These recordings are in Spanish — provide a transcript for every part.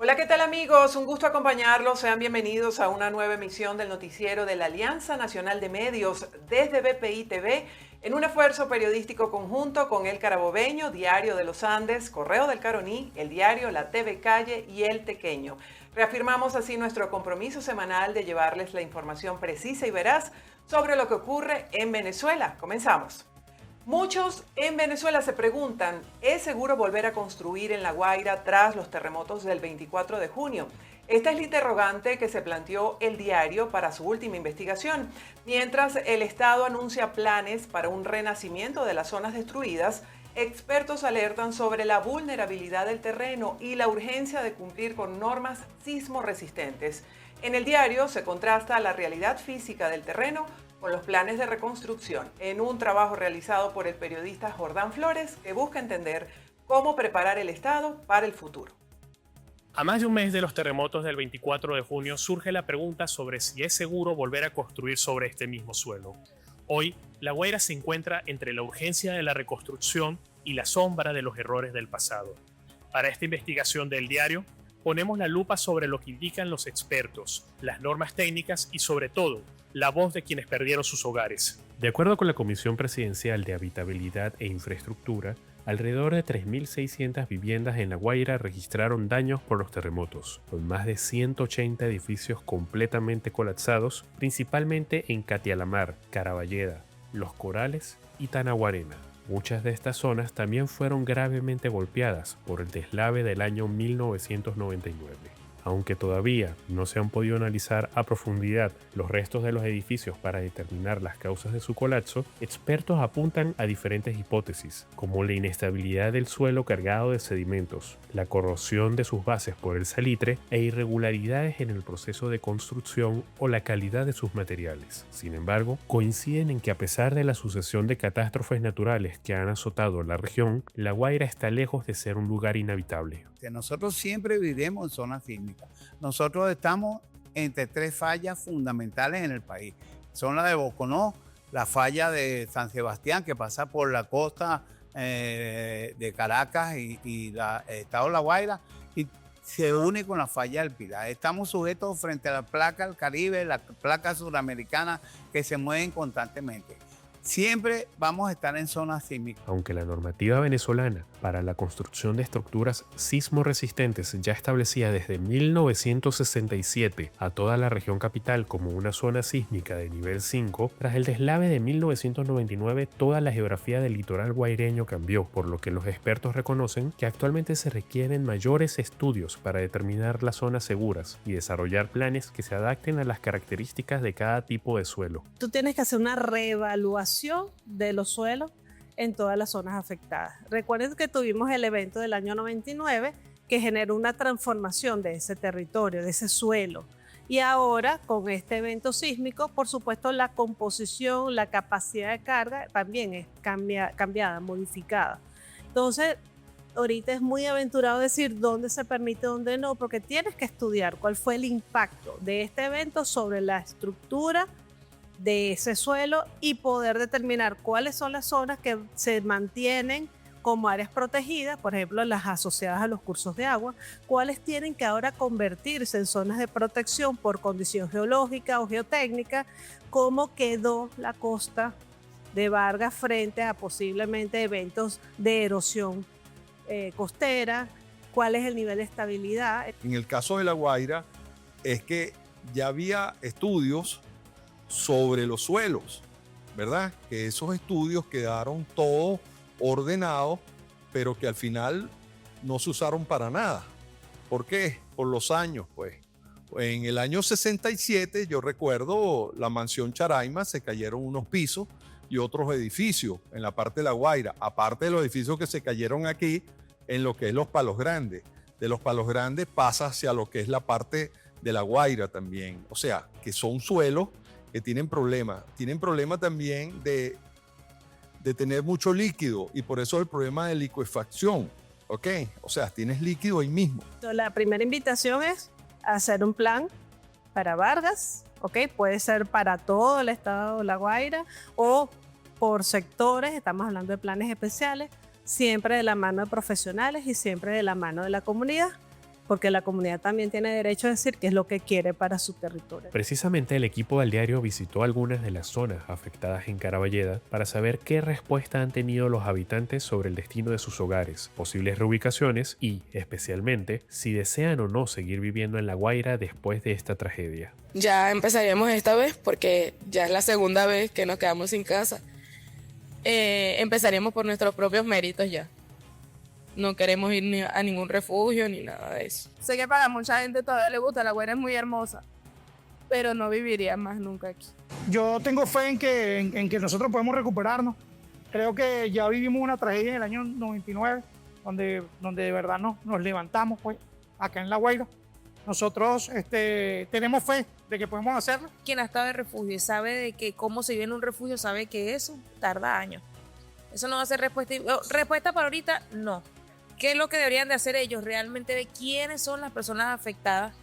Hola, ¿qué tal amigos? Un gusto acompañarlos. Sean bienvenidos a una nueva emisión del noticiero de la Alianza Nacional de Medios desde BPI TV, en un esfuerzo periodístico conjunto con El Carabobeño, Diario de los Andes, Correo del Caroní, El Diario, La TV Calle y El Tequeño. Reafirmamos así nuestro compromiso semanal de llevarles la información precisa y veraz sobre lo que ocurre en Venezuela. Comenzamos. Muchos en Venezuela se preguntan, ¿es seguro volver a construir en La Guaira tras los terremotos del 24 de junio? Esta es la interrogante que se planteó El Diario para su última investigación. Mientras el Estado anuncia planes para un renacimiento de las zonas destruidas, expertos alertan sobre la vulnerabilidad del terreno y la urgencia de cumplir con normas sismo resistentes. En El Diario se contrasta la realidad física del terreno con los planes de reconstrucción, en un trabajo realizado por el periodista Jordán Flores, que busca entender cómo preparar el Estado para el futuro. A más de un mes de los terremotos del 24 de junio surge la pregunta sobre si es seguro volver a construir sobre este mismo suelo. Hoy, La Guaira se encuentra entre la urgencia de la reconstrucción y la sombra de los errores del pasado. Para esta investigación del diario, ponemos la lupa sobre lo que indican los expertos, las normas técnicas y sobre todo, la voz de quienes perdieron sus hogares. De acuerdo con la Comisión Presidencial de Habitabilidad e Infraestructura, alrededor de 3.600 viviendas en La Guaira registraron daños por los terremotos, con más de 180 edificios completamente colapsados, principalmente en Catialamar, Caraballeda, Los Corales y Tanaguarena. Muchas de estas zonas también fueron gravemente golpeadas por el deslave del año 1999. Aunque todavía no se han podido analizar a profundidad los restos de los edificios para determinar las causas de su colapso, expertos apuntan a diferentes hipótesis, como la inestabilidad del suelo cargado de sedimentos, la corrosión de sus bases por el salitre e irregularidades en el proceso de construcción o la calidad de sus materiales. Sin embargo, coinciden en que a pesar de la sucesión de catástrofes naturales que han azotado la región, La Guaira está lejos de ser un lugar inhabitable. Que nosotros siempre viviremos en zonas sísmicas. Nosotros estamos entre tres fallas fundamentales en el país. Son la de Boconó, la falla de San Sebastián, que pasa por la costa de Caracas y el estado de La Guaira, y se une con la falla del Pilar. Estamos sujetos frente a la placa del Caribe, la placa suramericana, que se mueven constantemente. Siempre vamos a estar en zonas sísmicas. Aunque la normativa venezolana para la construcción de estructuras sismo resistentes ya establecía desde 1967 a toda la región capital como una zona sísmica de nivel 5, tras el deslave de 1999 toda la geografía del litoral guaireño cambió, por lo que los expertos reconocen que actualmente se requieren mayores estudios para determinar las zonas seguras y desarrollar planes que se adapten a las características de cada tipo de suelo. Tú tienes que hacer una reevaluación de los suelos en todas las zonas afectadas. Recuerden que tuvimos el evento del año 99 que generó una transformación de ese territorio, de ese suelo. Y ahora, con este evento sísmico, por supuesto, la composición, la capacidad de carga también es cambiada, modificada. Entonces, ahorita es muy aventurado decir dónde se permite, dónde no, porque tienes que estudiar cuál fue el impacto de este evento sobre la estructura de ese suelo y poder determinar cuáles son las zonas que se mantienen como áreas protegidas, por ejemplo, las asociadas a los cursos de agua, cuáles tienen que ahora convertirse en zonas de protección por condición geológica o geotécnica, cómo quedó la costa de Vargas frente a posiblemente eventos de erosión costera, cuál es el nivel de estabilidad. En el caso de La Guaira es que ya había estudios sobre los suelos, ¿verdad? Que esos estudios quedaron todos ordenados, pero que al final no se usaron para nada. ¿Por qué? Por los años, pues. En el año 67, yo recuerdo, la mansión Charaima, se cayeron unos pisos y otros edificios en la parte de La Guaira, aparte de los edificios que se cayeron aquí en lo que es Los Palos Grandes. De Los Palos Grandes pasa hacia lo que es la parte de La Guaira también. O sea, que son suelos que tienen problemas también de tener mucho líquido, y por eso el problema de licuefacción, ¿ok? O sea, tienes líquido ahí mismo. La primera invitación es hacer un plan para Vargas, ¿ok? Puede ser para todo el estado de La Guaira o por sectores, estamos hablando de planes especiales, siempre de la mano de profesionales y siempre de la mano de la comunidad. porque la comunidad también tiene derecho a decir qué es lo que quiere para su territorio. Precisamente el equipo del diario visitó algunas de las zonas afectadas en Caraballeda para saber qué respuesta han tenido los habitantes sobre el destino de sus hogares, posibles reubicaciones y, especialmente, si desean o no seguir viviendo en La Guaira después de esta tragedia. Ya empezaríamos esta vez porque ya es la segunda vez que nos quedamos sin casa. Empezaríamos por nuestros propios méritos ya. No queremos ir ni a ningún refugio ni nada de eso. Sé que para mucha gente todavía le gusta, La Guaira es muy hermosa, pero no viviría más nunca aquí. Yo tengo fe en que nosotros podemos recuperarnos. Creo que ya vivimos una tragedia en el año 99, donde de verdad nos levantamos pues, acá en La Guaira. Nosotros tenemos fe de que podemos hacerlo. Quien ha estado en refugio y sabe de que cómo se vive en un refugio, sabe que eso tarda años. Eso no va a ser respuesta para ahorita, no. ¿Qué es lo que deberían de hacer ellos? Realmente ver quiénes son las personas afectadas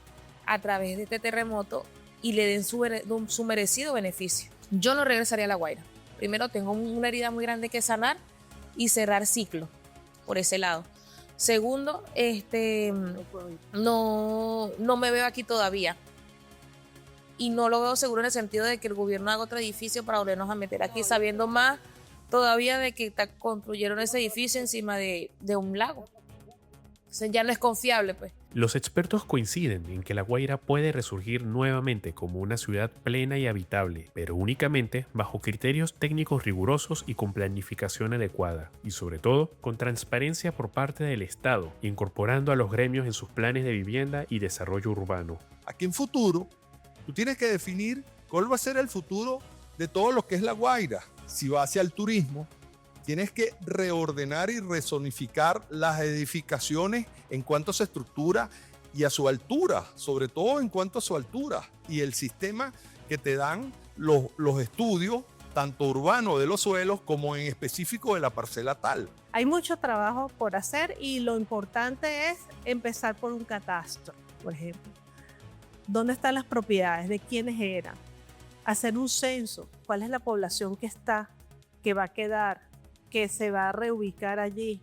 a través de este terremoto y le den su merecido beneficio. Yo no regresaría a La Guaira. Primero, tengo una herida muy grande que sanar y cerrar ciclo por ese lado. Segundo, no me veo aquí todavía. Y no lo veo seguro en el sentido de que el gobierno haga otro edificio para volvernos a meter aquí, sabiendo más todavía de que construyeron ese edificio encima de un lago. Entonces ya no es confiable, pues. Los expertos coinciden en que La Guaira puede resurgir nuevamente como una ciudad plena y habitable, pero únicamente bajo criterios técnicos rigurosos y con planificación adecuada, y sobre todo con transparencia por parte del Estado, incorporando a los gremios en sus planes de vivienda y desarrollo urbano. Aquí en futuro, tú tienes que definir cuál va a ser el futuro de todo lo que es La Guaira. Si va hacia el turismo, tienes que reordenar y rezonificar las edificaciones en cuanto a su estructura y a su altura, sobre todo en cuanto a su altura y el sistema que te dan los estudios, tanto urbanos de los suelos como en específico de la parcela tal. Hay mucho trabajo por hacer y lo importante es empezar por un catastro, por ejemplo. ¿Dónde están las propiedades? ¿De quiénes eran? Hacer un censo. ¿Cuál es la población que está, que va a quedar, que se va a reubicar allí?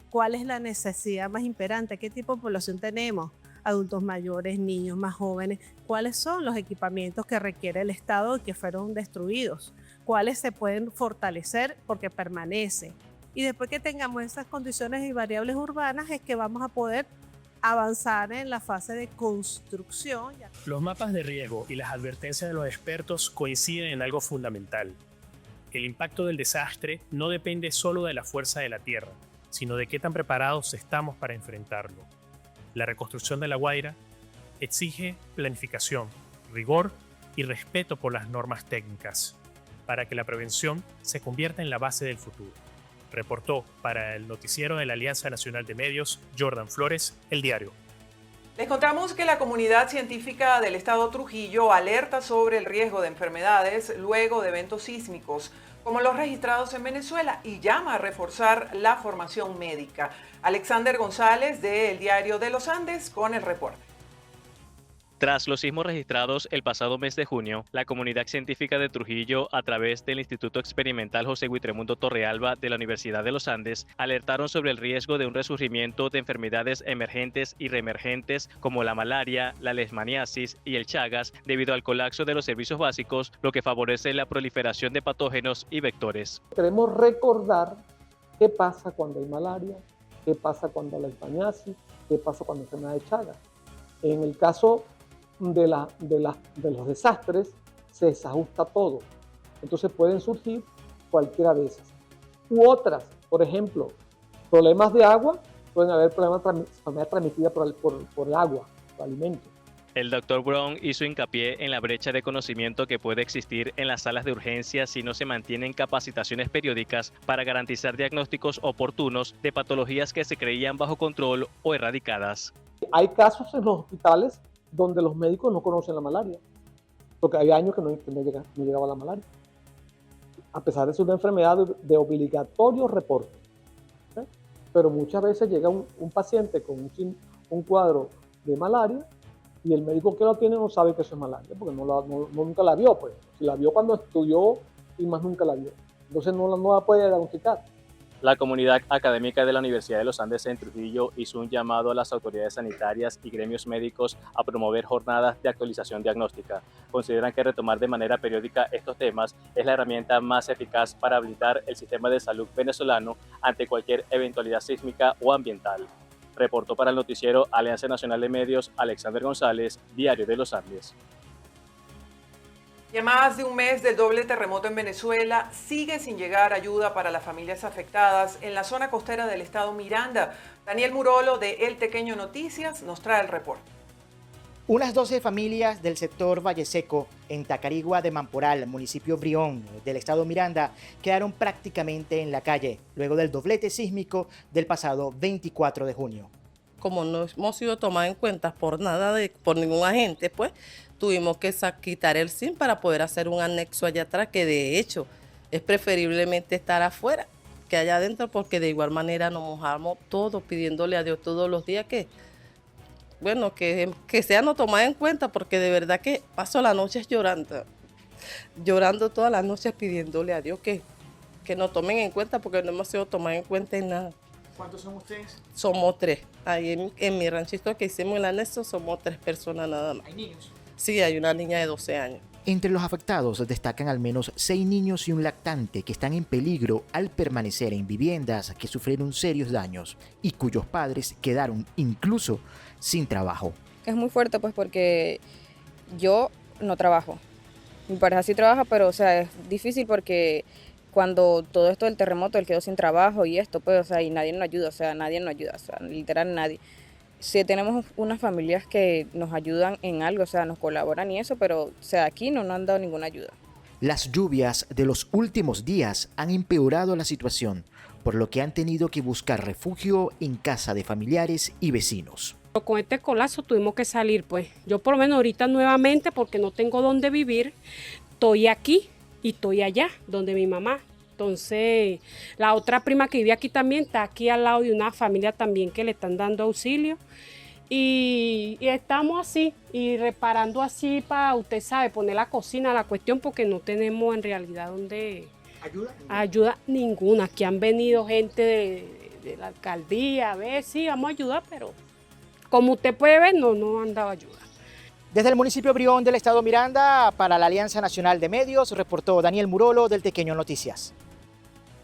¿Cuál es la necesidad más imperante? ¿Qué tipo de población tenemos? Adultos mayores, niños más jóvenes. ¿Cuáles son los equipamientos que requiere el Estado y que fueron destruidos? ¿Cuáles se pueden fortalecer porque permanecen? Y después que tengamos esas condiciones y variables urbanas es que vamos a poder avanzar en la fase de construcción. Los mapas de riesgo y las advertencias de los expertos coinciden en algo fundamental. El impacto del desastre no depende solo de la fuerza de la tierra, sino de qué tan preparados estamos para enfrentarlo. La reconstrucción de La Guaira exige planificación, rigor y respeto por las normas técnicas, para que la prevención se convierta en la base del futuro. Reportó para el noticiero de la Alianza Nacional de Medios, Jordan Flores, El Diario. Les contamos que la comunidad científica del estado Trujillo alerta sobre el riesgo de enfermedades luego de eventos sísmicos, como los registrados en Venezuela, y llama a reforzar la formación médica. Alexander González, de El Diario de los Andes, con el reporte. Tras los sismos registrados el pasado mes de junio, la comunidad científica de Trujillo, a través del Instituto Experimental José Huitremundo Torrealba de la Universidad de los Andes, alertaron sobre el riesgo de un resurgimiento de enfermedades emergentes y reemergentes como la malaria, la leishmaniasis y el Chagas, debido al colapso de los servicios básicos, lo que favorece la proliferación de patógenos y vectores. Queremos recordar qué pasa cuando hay malaria, qué pasa cuando hay leishmaniasis, qué pasa cuando hay enfermedad de Chagas. En el caso de los desastres se desajusta todo. Entonces pueden surgir cualquiera de esas. U otras, por ejemplo, problemas de agua, pueden haber enfermedades transmitidas por el agua, por alimentos. El Dr. Brown hizo hincapié en la brecha de conocimiento que puede existir en las salas de urgencia si no se mantienen capacitaciones periódicas para garantizar diagnósticos oportunos de patologías que se creían bajo control o erradicadas. Hay casos en los hospitales donde los médicos no conocen la malaria, porque había años que no llegaba la malaria, a pesar de ser una enfermedad de obligatorio reporte. ¿Okay? Pero muchas veces llega un paciente con un cuadro de malaria y el médico que lo tiene no sabe que eso es malaria, porque nunca la vio, pues. Si la vio cuando estudió y más nunca la vio. Entonces no la puede diagnosticar. La comunidad académica de la Universidad de los Andes en Trujillo hizo un llamado a las autoridades sanitarias y gremios médicos a promover jornadas de actualización diagnóstica. Consideran que retomar de manera periódica estos temas es la herramienta más eficaz para habilitar el sistema de salud venezolano ante cualquier eventualidad sísmica o ambiental. Reportó para el noticiero Alianza Nacional de Medios, Alexander González, Diario de los Andes. Y a más de un mes del doble terremoto en Venezuela, sigue sin llegar ayuda para las familias afectadas en la zona costera del estado Miranda. Daniel Murolo de El Tequeño Noticias nos trae el reporte. Unas 12 familias del sector Valle Seco, en Tacarigua de Mamporal, municipio Brión, del estado Miranda, quedaron prácticamente en la calle, luego del doblete sísmico del pasado 24 de junio. Como no hemos sido tomados en cuenta por ningún agente, pues tuvimos que quitar el SIM para poder hacer un anexo allá atrás, que de hecho es preferiblemente estar afuera que allá adentro, porque de igual manera nos mojamos todos pidiéndole a Dios todos los días que sea no tomada en cuenta, porque de verdad que paso las noches llorando todas las noches pidiéndole a Dios que nos tomen en cuenta, porque no hemos sido tomados en cuenta en nada. ¿Cuántos son ustedes? Somos 3. Ahí en mi ranchito que hicimos el anexo somos 3 personas nada más. ¿Hay niños? Sí, hay una niña de 12 años. Entre los afectados destacan al menos 6 niños y un lactante que están en peligro al permanecer en viviendas que sufrieron serios daños y cuyos padres quedaron incluso sin trabajo. Es muy fuerte pues porque yo no trabajo. Mi pareja sí trabaja, pero o sea, es difícil porque cuando todo esto del terremoto, él quedó sin trabajo y esto, pues, o sea, y nadie nos ayuda, literal nadie. Sí tenemos unas familias que nos ayudan en algo, o sea, nos colaboran y eso, pero, o sea, aquí no nos han dado ninguna ayuda. Las lluvias de los últimos días han empeorado la situación, por lo que han tenido que buscar refugio en casa de familiares y vecinos. Con este colapso tuvimos que salir, pues. Yo por lo menos ahorita nuevamente, porque no tengo dónde vivir, estoy aquí y estoy allá, donde mi mamá. Entonces, la otra prima que vive aquí también está aquí al lado de una familia también que le están dando auxilio. Y estamos así, y reparando así para, usted sabe, poner la cocina, la cuestión, porque no tenemos en realidad donde... ¿Ayuda? Ninguna. Aquí han venido gente de la alcaldía a ver, sí, vamos a ayudar, pero como usted puede ver, no han dado ayuda. Desde el municipio Brión del estado Miranda, para la Alianza Nacional de Medios, reportó Daniel Murolo del Tequeño Noticias.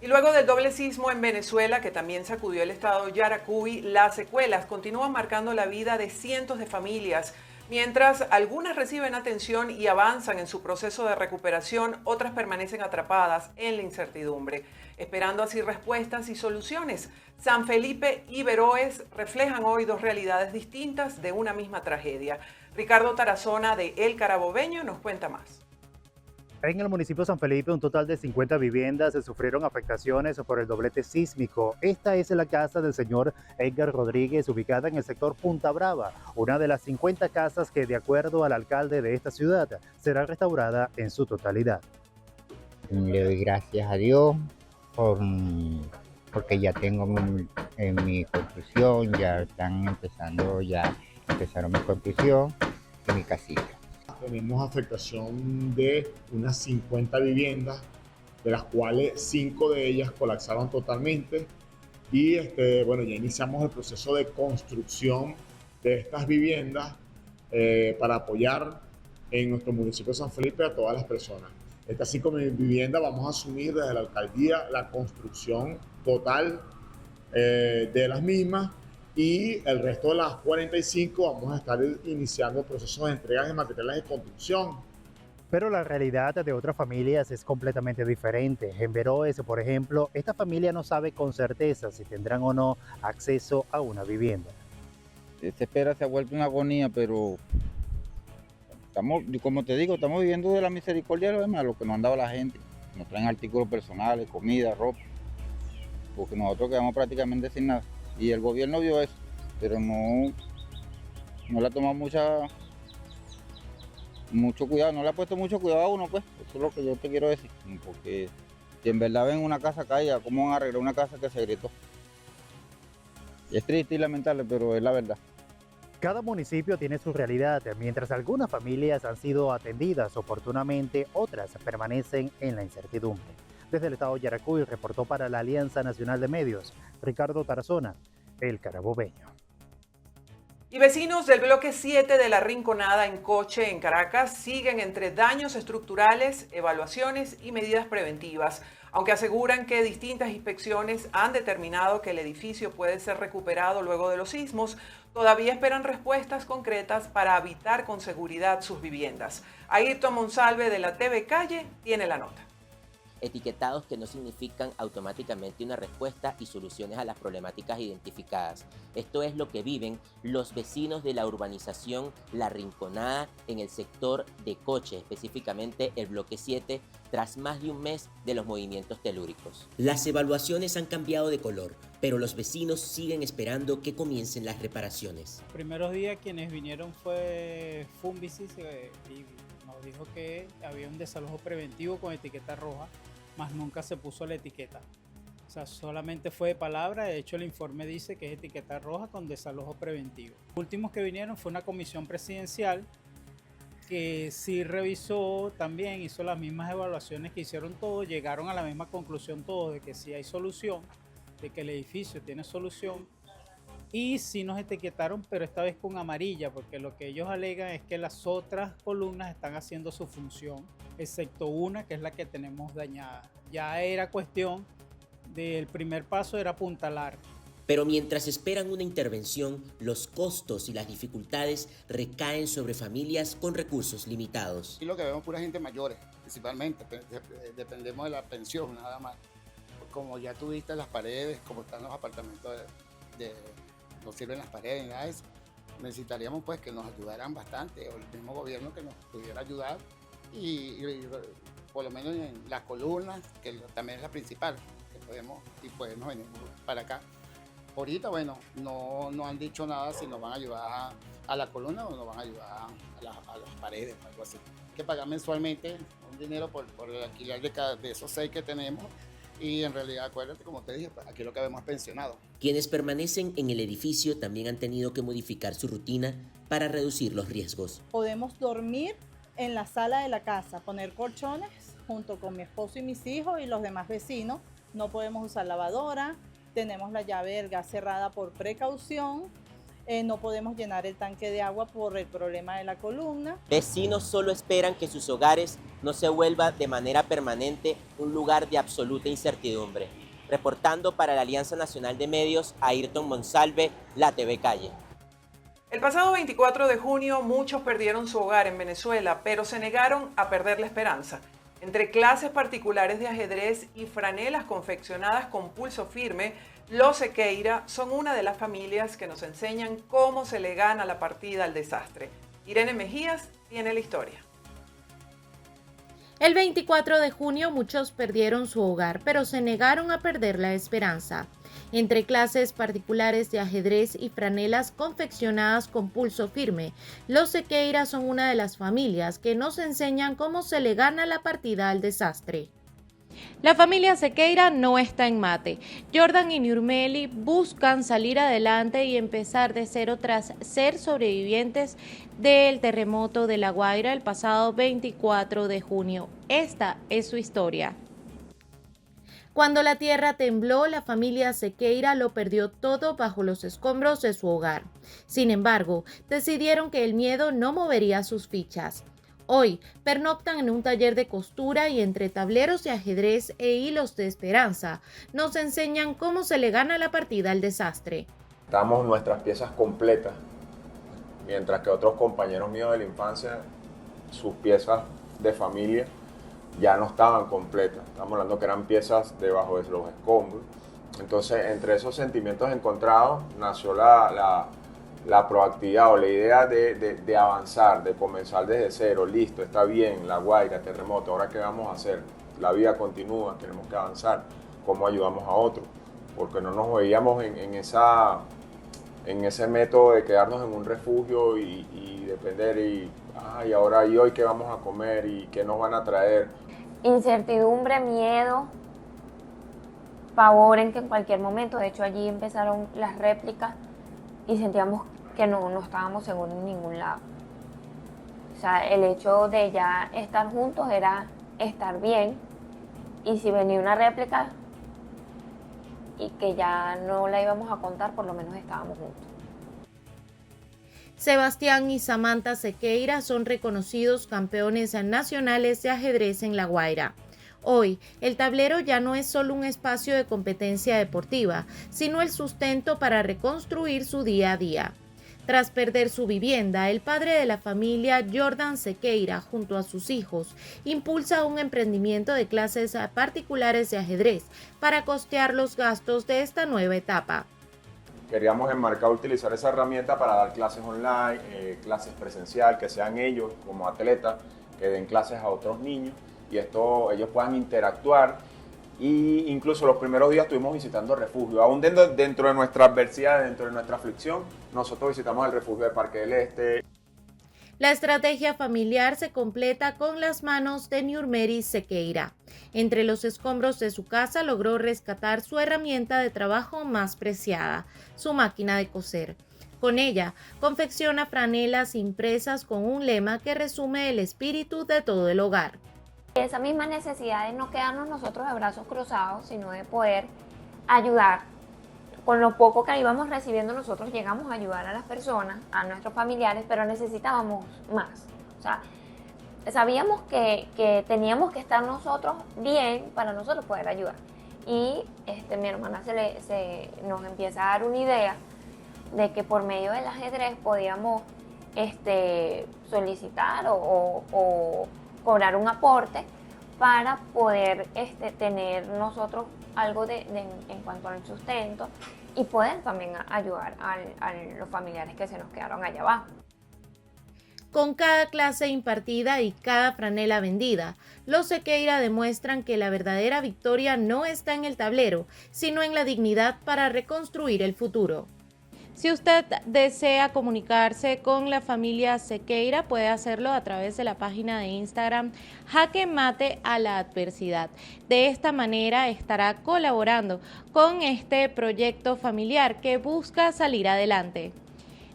Y luego del doble sismo en Venezuela, que también sacudió el estado Yaracuy, las secuelas continúan marcando la vida de cientos de familias. Mientras algunas reciben atención y avanzan en su proceso de recuperación, otras permanecen atrapadas en la incertidumbre, esperando así respuestas y soluciones. San Felipe y Veroes reflejan hoy dos realidades distintas de una misma tragedia. Ricardo Tarazona de El Carabobeño nos cuenta más. En el municipio de San Felipe, un total de 50 viviendas sufrieron afectaciones por el doblete sísmico. Esta es la casa del señor Edgar Rodríguez, ubicada en el sector Punta Brava, una de las 50 casas que, de acuerdo al alcalde de esta ciudad, será restaurada en su totalidad. Le doy gracias a Dios porque ya tengo mi construcción, empezaron mi construcción y mi casita. Tenemos afectación de unas 50 viviendas, de las cuales 5 de ellas colapsaron totalmente y ya iniciamos el proceso de construcción de estas viviendas para apoyar en nuestro municipio de San Felipe a todas las personas. Estas 5 viviendas vamos a asumir desde la alcaldía la construcción total de las mismas. Y el resto de las 45 vamos a estar iniciando procesos de entrega de materiales de construcción. Pero la realidad de otras familias es completamente diferente. En Veroes, por ejemplo, esta familia no sabe con certeza si tendrán o no acceso a una vivienda. Esta espera se ha vuelto una agonía, pero como te digo, estamos viviendo de la misericordia de los demás, lo que nos han dado la gente. Nos traen artículos personales, comida, ropa, porque nosotros quedamos prácticamente sin nada. Y el gobierno vio eso, pero no le ha tomado mucho cuidado, no le ha puesto mucho cuidado a uno, pues. Eso es lo que yo te quiero decir. Porque si en verdad ven una casa caída, ¿cómo van a arreglar una casa que se gritó? Y es triste y lamentable, pero es la verdad. Cada municipio tiene su realidad. Mientras algunas familias han sido atendidas oportunamente, otras permanecen en la incertidumbre. Desde el estado Yaracuy reportó para la Alianza Nacional de Medios, Ricardo Tarazona, El Carabobeño. Y vecinos del bloque 7 de La Rinconada en Coche, en Caracas, siguen entre daños estructurales, evaluaciones y medidas preventivas, aunque aseguran que distintas inspecciones han determinado que el edificio puede ser recuperado luego de los sismos. Todavía esperan respuestas concretas para habitar con seguridad sus viviendas. Ayrton Monsalve de la TV Calle tiene la nota. Etiquetados que no significan automáticamente una respuesta y soluciones a las problemáticas identificadas. Esto es lo que viven los vecinos de la urbanización La Rinconada en el sector de Coche, específicamente el bloque 7, tras más de un mes de los movimientos telúricos. Las evaluaciones han cambiado de color, pero los vecinos siguen esperando que comiencen las reparaciones. Los primeros días quienes vinieron fue Fumbicis y nos dijo que había un desalojo preventivo con etiqueta roja, mas nunca se puso la etiqueta. O sea, solamente fue de palabra. De hecho, el informe dice que es etiqueta roja con desalojo preventivo. Los últimos que vinieron fue una comisión presidencial que sí revisó también, hizo las mismas evaluaciones que hicieron todos, llegaron a la misma conclusión todos de que sí hay solución, de que el edificio tiene solución. Y sí nos etiquetaron, pero esta vez con amarilla, porque lo que ellos alegan es que las otras columnas están haciendo su función, excepto una que es la que tenemos dañada. Ya era cuestión del primer paso, era apuntalar. Pero mientras esperan una intervención, los costos y las dificultades recaen sobre familias con recursos limitados. Y lo que vemos pura gente mayores, principalmente, dependemos de la pensión nada más. Como ya tuviste las paredes, como están los apartamentos no sirven las paredes ni nada de eso. Necesitaríamos pues que nos ayudaran bastante, o el mismo gobierno que nos pudiera ayudar y por lo menos en las columnas, que también es la principal, que podemos venir para acá. Ahorita, bueno, no han dicho nada si nos van a ayudar a la columna o nos van a ayudar a las paredes o algo así. Hay que pagar mensualmente un dinero por el alquiler de esos 6 que tenemos. Y en realidad, acuérdate, como te dije, aquí lo que vemos es pensionado. Quienes permanecen en el edificio también han tenido que modificar su rutina para reducir los riesgos. Podemos dormir en la sala de la casa, poner colchones junto con mi esposo y mis hijos y los demás vecinos. No podemos usar lavadora, tenemos la llave del gas cerrada por precaución. No podemos llenar el tanque de agua por el problema de la columna. Vecinos solo esperan que sus hogares no se vuelva de manera permanente un lugar de absoluta incertidumbre. Reportando para la Alianza Nacional de Medios, Ayrton Monsalve, la TV Calle. El pasado 24 de junio muchos perdieron su hogar en Venezuela, pero se negaron a perder la esperanza. Entre clases particulares de ajedrez y franelas confeccionadas con pulso firme, los Sequeira son una de las familias que nos enseñan cómo se le gana la partida al desastre. Irene Mejías tiene la historia. El 24 de junio muchos perdieron su hogar, pero se negaron a perder la esperanza. Entre clases particulares de ajedrez y franelas confeccionadas con pulso firme, los Sequeira son una de las familias que nos enseñan cómo se le gana la partida al desastre. La familia Sequeira no está en mate. Jordan y Nurmeli buscan salir adelante y empezar de cero tras ser sobrevivientes del terremoto de La Guaira el pasado 24 de junio. Esta es su historia. Cuando la tierra tembló, la familia Sequeira lo perdió todo bajo los escombros de su hogar. Sin embargo, decidieron que el miedo no movería sus fichas. Hoy pernoctan en un taller de costura y entre tableros de ajedrez e hilos de esperanza nos enseñan cómo se le gana la partida al desastre. Damos nuestras piezas completas, mientras que otros compañeros míos de la infancia, sus piezas de familia ya no estaban completas. Estamos hablando que eran piezas debajo de los escombros. Entonces, entre esos sentimientos encontrados nació la proactividad o la idea de avanzar, de comenzar desde cero. Listo, está bien, La Guaira, terremoto, ¿ahora qué vamos a hacer? La vida continúa, tenemos que avanzar. ¿Cómo ayudamos a otros? Porque no nos veíamos en ese método de quedarnos en un refugio y depender y ahora y hoy qué vamos a comer y qué nos van a traer. Incertidumbre, miedo, pavor en que en cualquier momento, de hecho allí empezaron las réplicas y sentíamos que no estábamos seguros en ningún lado. O sea, el hecho de ya estar juntos era estar bien y si venía una réplica y que ya no la íbamos a contar, por lo menos estábamos juntos. Sebastián y Samantha Sequeira son reconocidos campeones nacionales de ajedrez en La Guaira. Hoy, el tablero ya no es solo un espacio de competencia deportiva, sino el sustento para reconstruir su día a día. Tras perder su vivienda, el padre de la familia, Jordan Sequeira, junto a sus hijos, impulsa un emprendimiento de clases particulares de ajedrez para costear los gastos de esta nueva etapa. Queríamos enmarcar, utilizar esa herramienta para dar clases online, clases presencial, que sean ellos como atletas, que den clases a otros niños y ellos puedan interactuar. Y incluso los primeros días estuvimos visitando refugios. Aún dentro de nuestra adversidad, dentro de nuestra aflicción, nosotros visitamos el refugio de Parque del Este. La estrategia familiar se completa con las manos de Niurmeris Sequeira. Entre los escombros de su casa logró rescatar su herramienta de trabajo más preciada, su máquina de coser. Con ella, confecciona franelas impresas con un lema que resume el espíritu de todo el hogar. Esa misma necesidad de no quedarnos nosotros de brazos cruzados, sino de poder ayudar. Con lo poco que íbamos recibiendo, nosotros llegamos a ayudar a las personas, a nuestros familiares, pero necesitábamos más. O sea, sabíamos que teníamos que estar nosotros bien para nosotros poder ayudar. Y mi hermana nos empieza a dar una idea de que por medio del ajedrez podíamos solicitar o cobrar un aporte para poder tener nosotros algo en cuanto al sustento y poder también ayudar a los familiares que se nos quedaron allá abajo. Con cada clase impartida y cada franela vendida, los Sequeira demuestran que la verdadera victoria no está en el tablero, sino en la dignidad para reconstruir el futuro. Si usted desea comunicarse con la familia Sequeira, puede hacerlo a través de la página de Instagram Jaque Mate a la Adversidad. De esta manera estará colaborando con este proyecto familiar que busca salir adelante.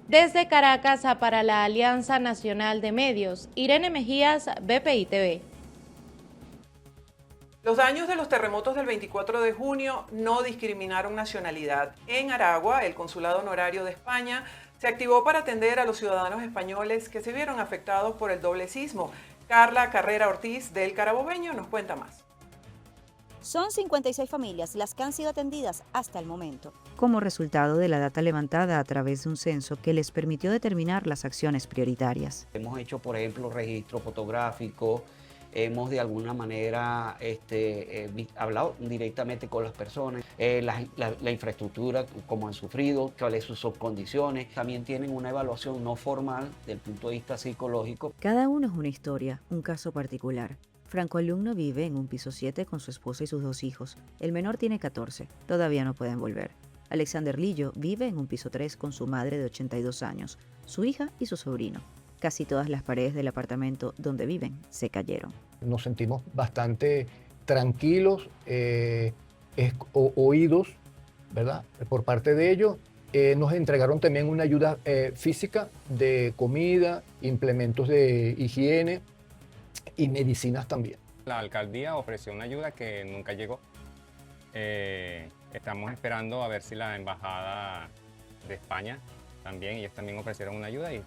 Desde Caracas para la Alianza Nacional de Medios, Irene Mejías, BPI TV. Los daños de los terremotos del 24 de junio no discriminaron nacionalidad. En Aragua, el Consulado Honorario de España se activó para atender a los ciudadanos españoles que se vieron afectados por el doble sismo. Carla Carrera Ortiz, del Carabobeño, nos cuenta más. Son 56 familias las que han sido atendidas hasta el momento, como resultado de la data levantada a través de un censo que les permitió determinar las acciones prioritarias. Hemos hecho, por ejemplo, registro fotográfico. Hemos de alguna manera hablado directamente con las personas, la infraestructura, cómo han sufrido, cuáles son sus condiciones. También tienen una evaluación no formal del punto de vista psicológico. Cada uno es una historia, un caso particular. Franco Alumno vive en un piso 7 con su esposa y sus 2 hijos. El menor tiene 14, todavía no pueden volver. Alexander Lillo vive en un piso 3 con su madre de 82 años, su hija y su sobrino. Casi todas las paredes del apartamento donde viven se cayeron. Nos sentimos bastante tranquilos, oídos, ¿verdad? Por parte de ellos. Nos entregaron también una ayuda física de comida, implementos de higiene y medicinas también. La alcaldía ofreció una ayuda que nunca llegó. Estamos esperando a ver si la embajada de España también, ellos también ofrecieron una ayuda y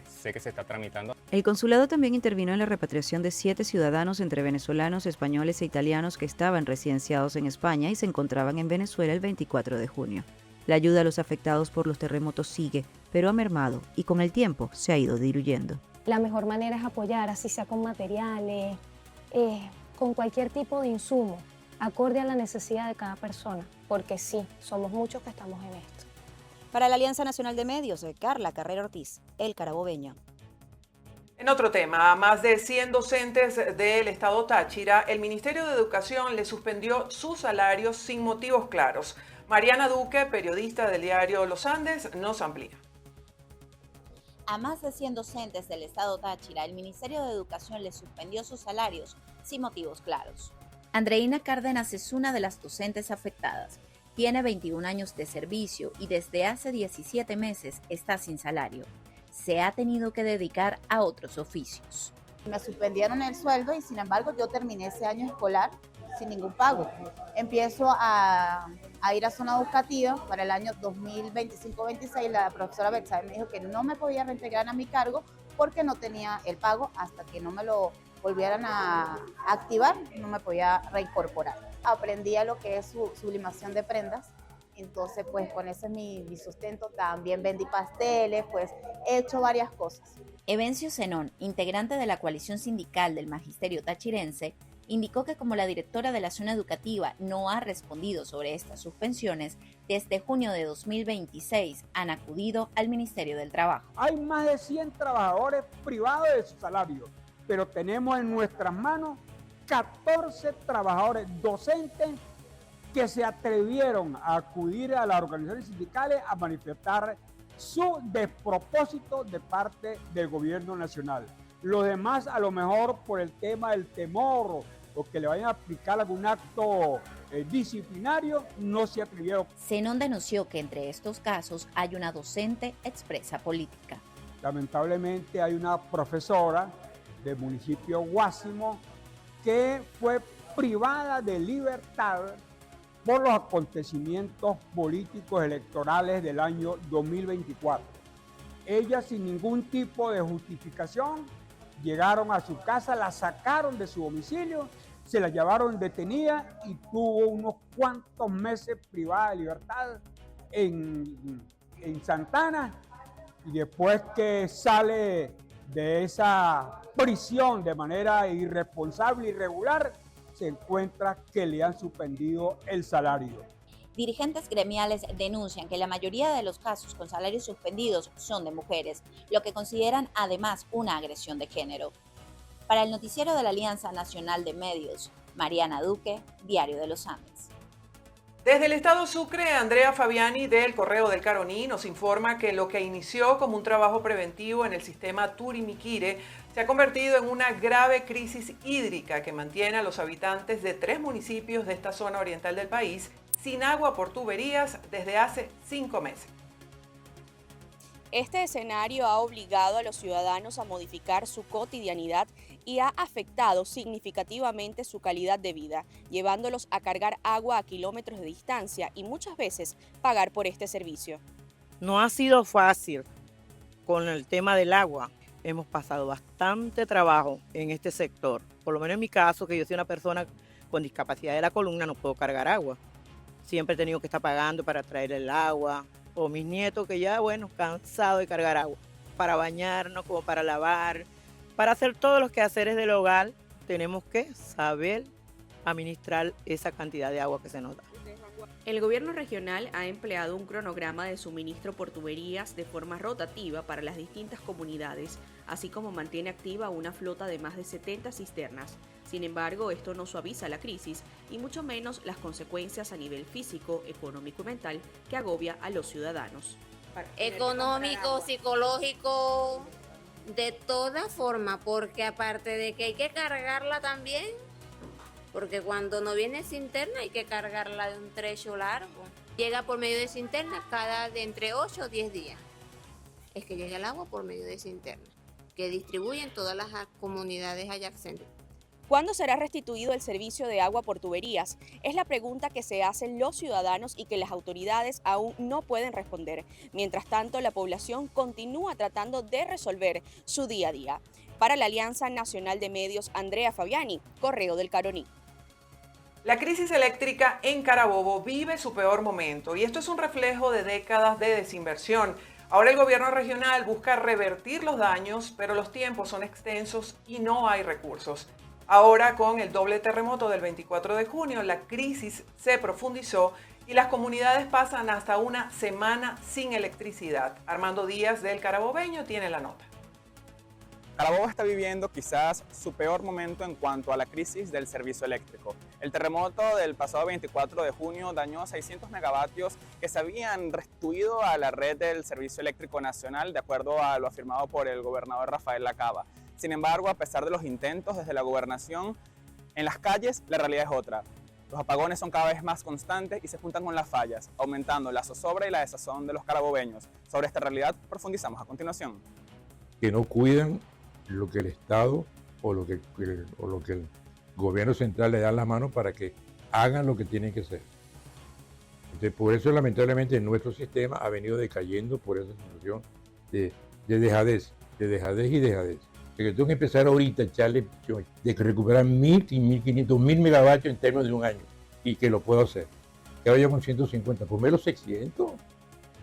sé que se está tramitando. El consulado también intervino en la repatriación de 7 ciudadanos entre venezolanos, españoles e italianos que estaban residenciados en España y se encontraban en Venezuela el 24 de junio. La ayuda a los afectados por los terremotos sigue, pero ha mermado y con el tiempo se ha ido diluyendo. La mejor manera es apoyar, así sea con materiales, con cualquier tipo de insumo, acorde a la necesidad de cada persona, porque sí, somos muchos que estamos en esto. Para la Alianza Nacional de Medios, Carla Carrera Ortiz, El Carabobeño. En otro tema, a más de 100 docentes del estado Táchira, el Ministerio de Educación le suspendió sus salarios sin motivos claros. Mariana Duque, periodista del diario Los Andes, nos amplía. A más de 100 docentes del estado Táchira, el Ministerio de Educación les suspendió sus salarios sin motivos claros. Andreina Cárdenas es una de las docentes afectadas. Tiene 21 años de servicio y desde hace 17 meses está sin salario. Se ha tenido que dedicar a otros oficios. Me suspendieron el sueldo y sin embargo yo terminé ese año escolar sin ningún pago. Empiezo a ir a zona educativa para el año 2025-26. La profesora Betsabe me dijo que no me podía reintegrar a mi cargo porque no tenía el pago hasta que no me lo volvieran a activar, no me podía reincorporar. Aprendí a lo que es sublimación de prendas, entonces pues con ese es mi sustento. También vendí pasteles, pues he hecho varias cosas. Evencio Zenón, integrante de la coalición sindical del magisterio tachirense, indicó que como la directora de la zona educativa no ha respondido sobre estas suspensiones, desde junio de 2026 han acudido al Ministerio del Trabajo. Hay más de 100 trabajadores privados de su salario, pero tenemos en nuestras manos 14 trabajadores docentes que se atrevieron a acudir a las organizaciones sindicales a manifestar su despropósito de parte del gobierno nacional. Los demás, a lo mejor por el tema del temor o que le vayan a aplicar algún acto disciplinario, no se atrevieron. Zenón denunció que entre estos casos hay una docente expresa política. Lamentablemente hay una profesora del municipio Guásimo que fue privada de libertad por los acontecimientos políticos electorales del año 2024. Ella, sin ningún tipo de justificación, llegaron a su casa, la sacaron de su domicilio, se la llevaron detenida y tuvo unos cuantos meses privada de libertad en Santana, y después que sale de esa prisión de manera irresponsable, irregular, se encuentra que le han suspendido el salario. Dirigentes gremiales denuncian que la mayoría de los casos con salarios suspendidos son de mujeres, lo que consideran además una agresión de género. Para el noticiero de la Alianza Nacional de Medios, Mariana Duque, Diario de los Andes. Desde el estado Sucre, Andrea Fabiani del Correo del Caroní nos informa que lo que inició como un trabajo preventivo en el sistema Turimiquire se ha convertido en una grave crisis hídrica que mantiene a los habitantes de 3 municipios de esta zona oriental del país sin agua por tuberías desde hace 5 meses. Este escenario ha obligado a los ciudadanos a modificar su cotidianidad y ha afectado significativamente su calidad de vida, llevándolos a cargar agua a kilómetros de distancia y muchas veces pagar por este servicio. No ha sido fácil con el tema del agua. Hemos pasado bastante trabajo en este sector. Por lo menos en mi caso, que yo soy una persona con discapacidad de la columna, no puedo cargar agua. Siempre he tenido que estar pagando para traer el agua. O mis nietos que ya, bueno, cansados de cargar agua. Para bañarnos, como para lavar, para hacer todos los quehaceres del hogar, tenemos que saber administrar esa cantidad de agua que se nos da. El gobierno regional ha empleado un cronograma de suministro por tuberías de forma rotativa para las distintas comunidades, así como mantiene activa una flota de más de 70 cisternas. Sin embargo, esto no suaviza la crisis y mucho menos las consecuencias a nivel físico, económico y mental que agobia a los ciudadanos. Económico, psicológico, de toda forma, porque aparte de que hay que cargarla también, porque cuando no viene cisterna hay que cargarla de un trecho largo. Llega por medio de cisterna cada de entre 8 o 10 días. Es que llega el agua por medio de cisterna, que distribuyen todas las comunidades adyacentes. ¿Cuándo será restituido el servicio de agua por tuberías? Es la pregunta que se hacen los ciudadanos y que las autoridades aún no pueden responder. Mientras tanto, la población continúa tratando de resolver su día a día. Para la Alianza Nacional de Medios, Andrea Fabiani, Correo del Caroní. La crisis eléctrica en Carabobo vive su peor momento y esto es un reflejo de décadas de desinversión. Ahora el gobierno regional busca revertir los daños, pero los tiempos son extensos y no hay recursos. Ahora, con el doble terremoto del 24 de junio, la crisis se profundizó y las comunidades pasan hasta una semana sin electricidad. Armando Díaz del Carabobeño tiene la nota. Carabobo está viviendo quizás su peor momento en cuanto a la crisis del servicio eléctrico. El terremoto del pasado 24 de junio dañó 600 megavatios que se habían restituido a la red del Servicio Eléctrico Nacional, de acuerdo a lo afirmado por el gobernador Rafael Lacaba. Sin embargo, a pesar de los intentos desde la gobernación, en las calles la realidad es otra. Los apagones son cada vez más constantes y se juntan con las fallas, aumentando la zozobra y la desazón de los carabobeños. Sobre esta realidad profundizamos a continuación. Que no cuidan lo que el Estado o lo que gobierno central le da la mano para que hagan lo que tienen que hacer. Entonces, por eso lamentablemente nuestro sistema ha venido decayendo por esa situación de dejadez. Que tengo que empezar ahorita a echarle, de recuperar 1.000, 1.500, 1.000 megavatios en términos de un año, y que lo puedo hacer. Que vaya con 150, por menos 600,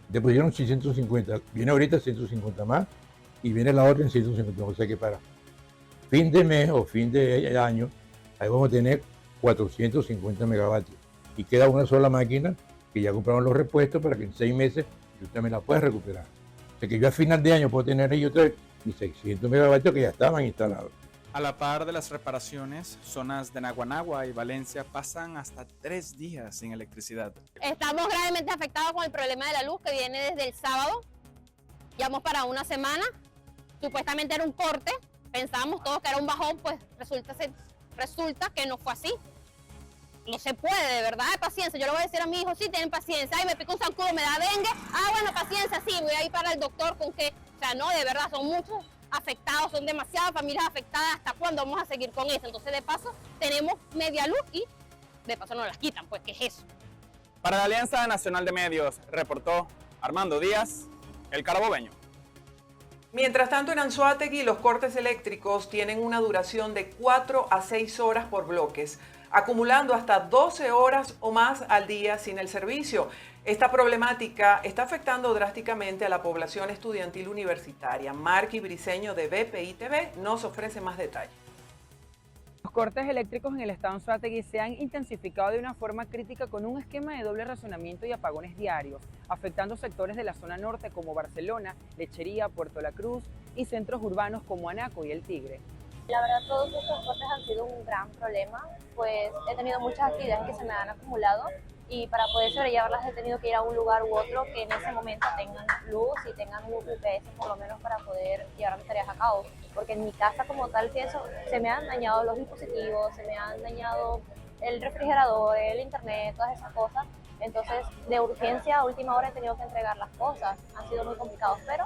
después pusieron 650, viene ahorita 150 más, y viene la otra en 150, o sea que para fin de mes o fin de año, ahí vamos a tener 450 megavatios, y queda una sola máquina que ya compraron los repuestos para que en 6 meses usted me la pueda recuperar. O sea que yo a final de año puedo tener ahí otra vez mis 600 megavatios que ya estaban instalados. A la par de las reparaciones, zonas de Naguanagua y Valencia pasan hasta 3 días sin electricidad. Estamos gravemente afectados con el problema de la luz que viene desde el sábado. Llevamos para una semana. Supuestamente era un corte. Pensábamos todos que era un bajón, pues resulta que no fue así. No se puede, de verdad, paciencia. Yo le voy a decir a mi hijo, sí, tienen paciencia. Ay, me pica un zancudo, me da dengue. Ah, bueno, paciencia, sí, voy a ir para el doctor con que... O sea, no, de verdad, son muchos afectados, son demasiadas familias afectadas. ¿Hasta cuándo vamos a seguir con eso? Entonces, de paso, tenemos media luz y de paso nos las quitan, pues, ¿qué es eso? Para la Alianza Nacional de Medios, reportó Armando Díaz, El Carabobeño. Mientras tanto, en Anzoátegui, los cortes eléctricos tienen una duración de 4 a 6 horas por bloques, acumulando hasta 12 horas o más al día sin el servicio. Esta problemática está afectando drásticamente a la población estudiantil universitaria. Marky Briceño de BPI TV nos ofrece más detalles. Los cortes eléctricos en el estado Anzoátegui se han intensificado de una forma crítica con un esquema de doble racionamiento y apagones diarios, afectando sectores de la zona norte como Barcelona, Lechería, Puerto La Cruz y centros urbanos como Anaco y El Tigre. La verdad, todos estos cortes han sido un gran problema, pues he tenido muchas actividades que se me han acumulado y para poder sobrellevarlas he tenido que ir a un lugar u otro que en ese momento tengan luz y tengan un UPS por lo menos para poder llevar mis tareas a cabo. Porque en mi casa como tal pienso, se me han dañado los dispositivos, se me han dañado el refrigerador, el internet, todas esas cosas. Entonces, de urgencia a última hora he tenido que entregar las cosas. Han sido muy complicados, pero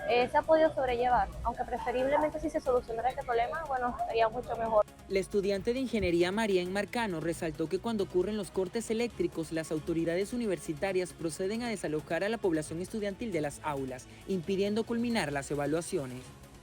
se ha podido sobrellevar. Aunque preferiblemente si se solucionara este problema, bueno, sería mucho mejor. La estudiante de ingeniería María Marcano resaltó que cuando ocurren los cortes eléctricos, las autoridades universitarias proceden a desalojar a la población estudiantil de las aulas, impidiendo culminar las evaluaciones.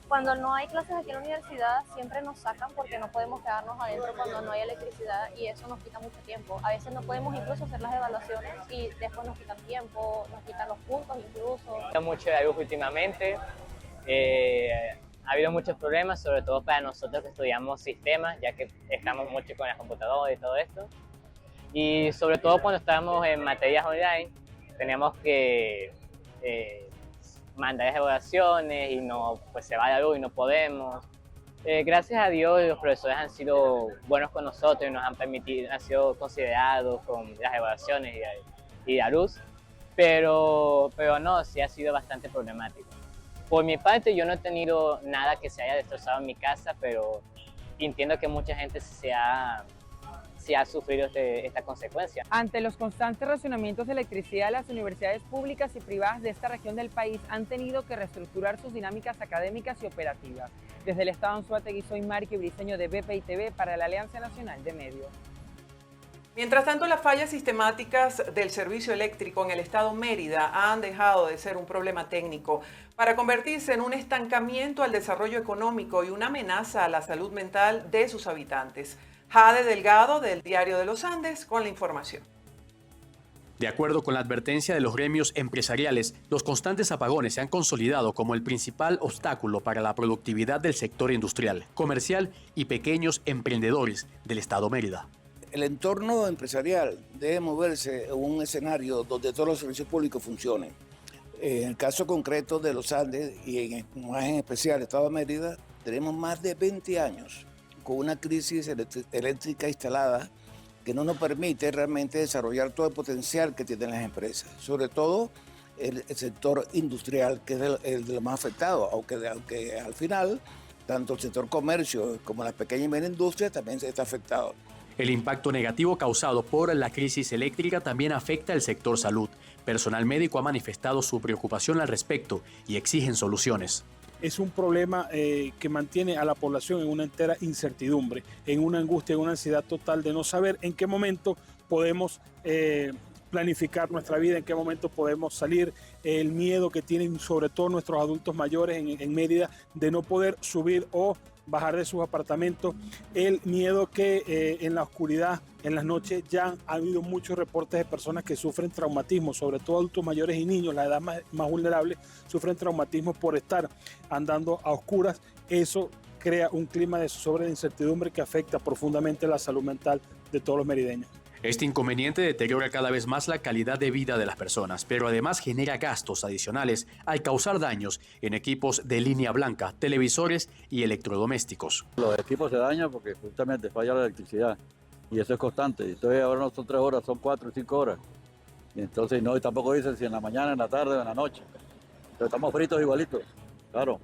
Cuando no hay clases aquí en la universidad, siempre nos sacan porque no podemos quedarnos adentro cuando no hay electricidad y eso nos quita mucho tiempo. A veces no podemos incluso hacer las evaluaciones y después nos quitan tiempo, nos quitan los puntos incluso. Mucho de la luz últimamente, ha habido muchos problemas, sobre todo para nosotros que estudiamos sistemas, ya que estamos mucho con las computadoras y todo esto. Y sobre todo cuando estábamos en materias online, teníamos que mandar evaluaciones y no, pues se va la luz y no podemos. Gracias a Dios los profesores han sido buenos con nosotros y nos han permitido, han sido considerados con las evaluaciones y la luz, pero no, sí ha sido bastante problemático. Por mi parte yo no he tenido nada que se haya destrozado en mi casa, pero entiendo que mucha gente se ha sufrido esta consecuencia. Ante los constantes racionamientos de electricidad, las universidades públicas y privadas de esta región del país han tenido que reestructurar sus dinámicas académicas y operativas. Desde el estado Anzoátegui, soy Marky Briceño de BPI TV para la Alianza Nacional de Medios. Mientras tanto, las fallas sistemáticas del servicio eléctrico en el estado Mérida han dejado de ser un problema técnico para convertirse en un estancamiento al desarrollo económico y una amenaza a la salud mental de sus habitantes. Jade Delgado, del Diario de los Andes, con la información. De acuerdo con la advertencia de los gremios empresariales, los constantes apagones se han consolidado como el principal obstáculo para la productividad del sector industrial, comercial y pequeños emprendedores del estado Mérida. El entorno empresarial debe moverse en un escenario donde todos los servicios públicos funcionen. En el caso concreto de los Andes y más en especial el estado de Mérida, tenemos más de 20 años con una crisis eléctrica instalada que no nos permite realmente desarrollar todo el potencial que tienen las empresas, sobre todo el sector industrial, que es el de los más afectados, aunque al final tanto el sector comercio como la pequeña y media industria también está afectado. El impacto negativo causado por la crisis eléctrica también afecta al sector salud. Personal médico ha manifestado su preocupación al respecto y exigen soluciones. es un problema que mantiene a la población en una entera incertidumbre, en una angustia, en una ansiedad total de no saber en qué momento podemos planificar nuestra vida, en qué momento podemos salir, el miedo que tienen sobre todo nuestros adultos mayores en Mérida de no poder subir o bajar de sus apartamentos, el miedo que en la oscuridad, en las noches, ya ha habido muchos reportes de personas que sufren traumatismo, sobre todo adultos mayores y niños, la edad más vulnerable, sufren traumatismo por estar andando a oscuras. Eso crea un clima de zozobra de incertidumbre que afecta profundamente la salud mental de todos los merideños. Este inconveniente deteriora cada vez más la calidad de vida de las personas, pero además genera gastos adicionales al causar daños en equipos de línea blanca, televisores y electrodomésticos. Los equipos se dañan porque justamente falla la electricidad y eso es constante. Entonces ahora no son 3 horas, son 4 o 5 horas. Y entonces no, y tampoco dicen si en la mañana, en la tarde o en la noche. Entonces estamos fritos igualitos, claro.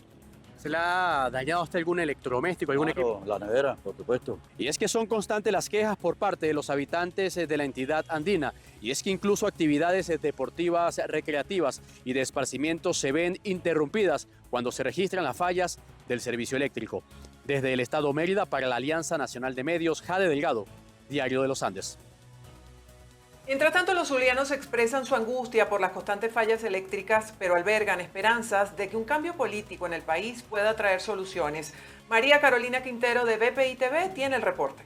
¿Se le ha dañado hasta algún electrodoméstico, algún equipo? La nevera, por supuesto. Y es que son constantes las quejas por parte de los habitantes de la entidad andina. Y es que incluso actividades deportivas, recreativas y de esparcimiento se ven interrumpidas cuando se registran las fallas del servicio eléctrico. Desde el Estado Mérida, para la Alianza Nacional de Medios, Jade Delgado, Diario de los Andes. Mientras tanto, los zulianos expresan su angustia por las constantes fallas eléctricas, pero albergan esperanzas de que un cambio político en el país pueda traer soluciones. María Carolina Quintero de BPI TV tiene el reporte.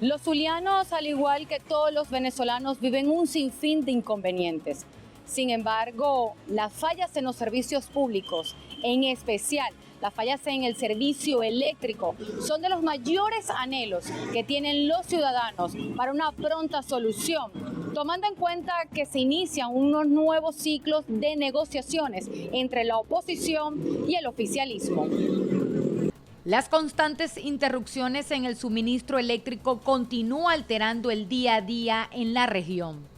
Los zulianos, al igual que todos los venezolanos, viven un sinfín de inconvenientes. Sin embargo, las fallas en los servicios públicos, en especial las fallas en el servicio eléctrico, son de los mayores anhelos que tienen los ciudadanos para una pronta solución, tomando en cuenta que se inician unos nuevos ciclos de negociaciones entre la oposición y el oficialismo. Las constantes interrupciones en el suministro eléctrico continúan alterando el día a día en la región.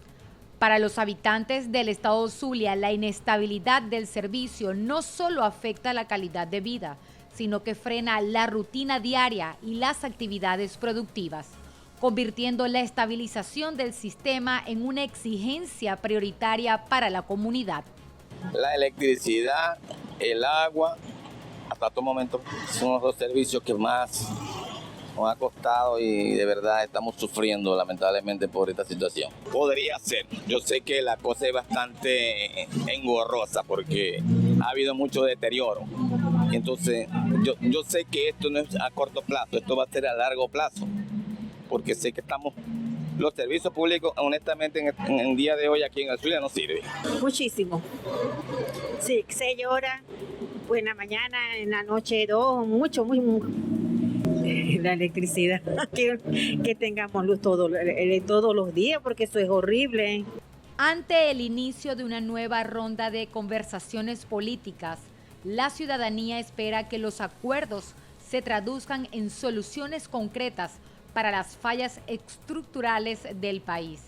Para los habitantes del estado Zulia, la inestabilidad del servicio no solo afecta la calidad de vida, sino que frena la rutina diaria y las actividades productivas, convirtiendo la estabilización del sistema en una exigencia prioritaria para la comunidad. La electricidad, el agua, hasta todo momento son los dos servicios que más nos ha costado y de verdad estamos sufriendo lamentablemente por esta situación. Podría ser, yo sé que la cosa es bastante engorrosa porque ha habido mucho deterioro. Entonces yo sé que esto no es a corto plazo, esto va a ser a largo plazo, porque sé que los servicios públicos honestamente en el día de hoy aquí en el Zulia no sirven. Muchísimo. Sí, 6 horas, pues en la mañana, en la noche 2, mucho. La electricidad, que tengamos luz todos los días, porque eso es horrible. Ante el inicio de una nueva ronda de conversaciones políticas, la ciudadanía espera que los acuerdos se traduzcan en soluciones concretas para las fallas estructurales del país,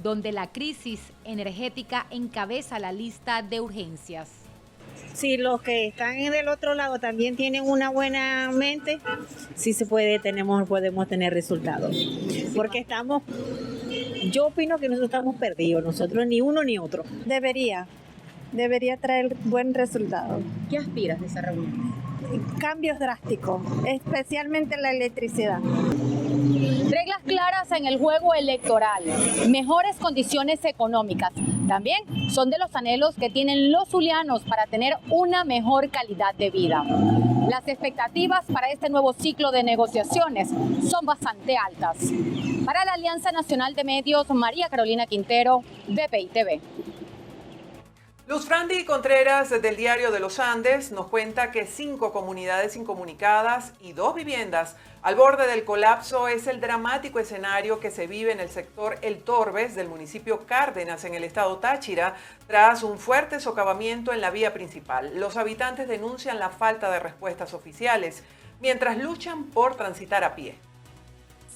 donde la crisis energética encabeza la lista de urgencias. Si los que están del otro lado también tienen una buena mente, sí se puede, podemos tener resultados. Porque yo opino que nosotros estamos perdidos, nosotros ni uno ni otro. Debería traer buen resultado. ¿Qué aspiras de esa reunión? Cambios drásticos, especialmente en la electricidad. Reglas claras en el juego electoral, mejores condiciones económicas. También son de los anhelos que tienen los zulianos para tener una mejor calidad de vida. Las expectativas para este nuevo ciclo de negociaciones son bastante altas. Para la Alianza Nacional de Medios, María Carolina Quintero, BPI TV. Luz Frandi Contreras del Diario de los Andes nos cuenta que 5 comunidades incomunicadas y 2 viviendas al borde del colapso es el dramático escenario que se vive en el sector El Torbes del municipio Cárdenas en el estado Táchira tras un fuerte socavamiento en la vía principal. Los habitantes denuncian la falta de respuestas oficiales mientras luchan por transitar a pie.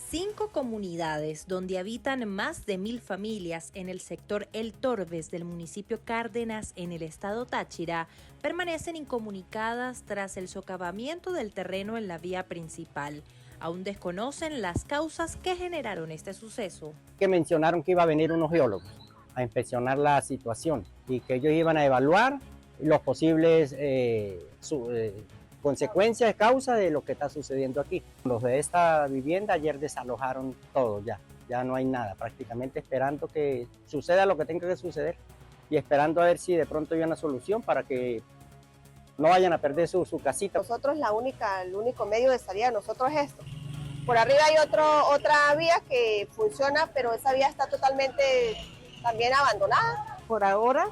5 comunidades donde habitan más de 1000 familias en el sector El Torbes del municipio Cárdenas en el estado Táchira permanecen incomunicadas tras el socavamiento del terreno en la vía principal. Aún desconocen las causas que generaron este suceso. Que mencionaron que iba a venir unos geólogos a inspeccionar la situación y que ellos iban a evaluar los posibles consecuencias, causa de lo que está sucediendo aquí. Los de esta vivienda ayer desalojaron todo ya no hay nada, prácticamente esperando que suceda lo que tenga que suceder y esperando a ver si de pronto hay una solución para que no vayan a perder su casita. Nosotros el único medio de salida de nosotros es esto. Por arriba hay otra vía que funciona, pero esa vía está totalmente también abandonada. Por ahora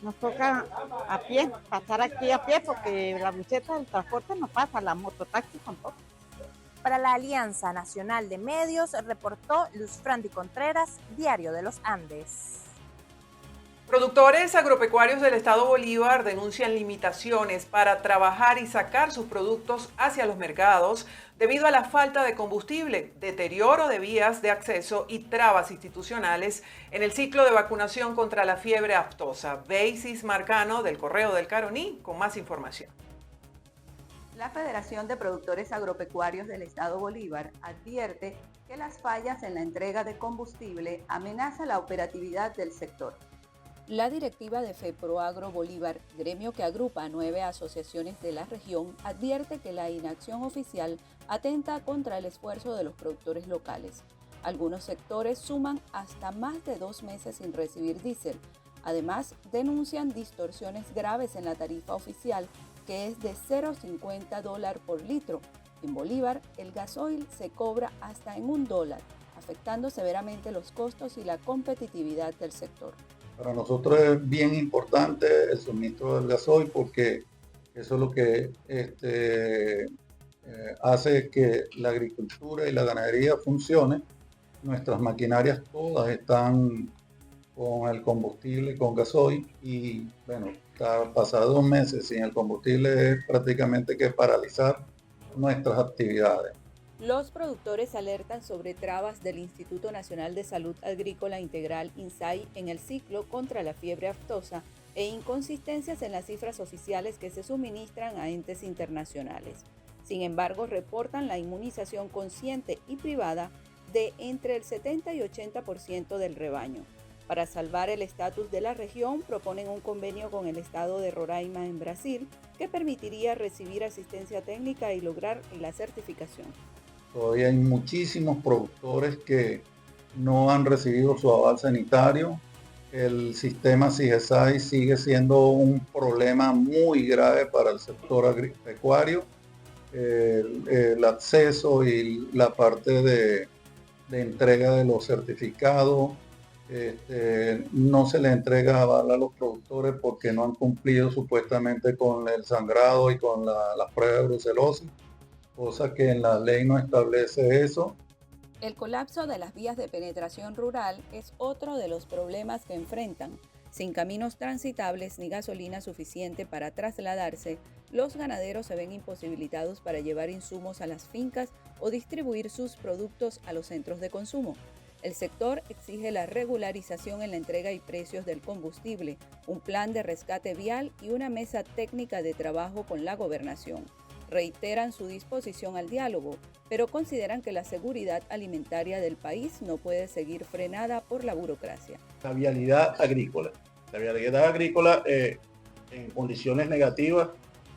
nos toca a pie, pasar aquí a pie porque la buseta del transporte no pasa, la mototaxi tampoco. Para la Alianza Nacional de Medios, reportó Luz Frandy Contreras, Diario de los Andes. Productores agropecuarios del estado Bolívar denuncian limitaciones para trabajar y sacar sus productos hacia los mercados debido a la falta de combustible, deterioro de vías de acceso y trabas institucionales en el ciclo de vacunación contra la fiebre aftosa. Beisis Marcano, del Correo del Caroní, con más información. La Federación de Productores Agropecuarios del Estado Bolívar advierte que las fallas en la entrega de combustible amenazan la operatividad del sector. La directiva de FEPROAGRO Bolívar, gremio que agrupa a 9 asociaciones de la región, advierte que la inacción oficial atenta contra el esfuerzo de los productores locales. Algunos sectores suman hasta más de 2 meses sin recibir diésel. Además, denuncian distorsiones graves en la tarifa oficial, que es de $0.50 por litro. En Bolívar, el gasoil se cobra hasta en $1, afectando severamente los costos y la competitividad del sector. Para nosotros es bien importante el suministro del gasoil porque eso es lo que hace que la agricultura y la ganadería funcione. Nuestras maquinarias todas están con el combustible, con gasoil y bueno, pasar 2 meses sin el combustible es prácticamente que paralizar nuestras actividades. Los productores alertan sobre trabas del Instituto Nacional de Salud Agrícola Integral INSAI en el ciclo contra la fiebre aftosa e inconsistencias en las cifras oficiales que se suministran a entes internacionales. Sin embargo, reportan la inmunización consciente y privada de entre el 70 y 80% del rebaño. Para salvar el estatus de la región, proponen un convenio con el estado de Roraima en Brasil que permitiría recibir asistencia técnica y lograr la certificación. Todavía hay muchísimos productores que no han recibido su aval sanitario. El sistema CIGESAI sigue siendo un problema muy grave para el sector agropecuario. El acceso y la parte de entrega de los certificados, no se le entrega aval a los productores porque no han cumplido supuestamente con el sangrado y con las pruebas de brucelosis, cosa que en la ley no establece eso. El colapso de las vías de penetración rural es otro de los problemas que enfrentan. Sin caminos transitables ni gasolina suficiente para trasladarse, los ganaderos se ven imposibilitados para llevar insumos a las fincas o distribuir sus productos a los centros de consumo. El sector exige la regularización en la entrega y precios del combustible, un plan de rescate vial y una mesa técnica de trabajo con la gobernación. Reiteran su disposición al diálogo, pero consideran que la seguridad alimentaria del país no puede seguir frenada por la burocracia. La vialidad agrícola. La vialidad agrícola en condiciones negativas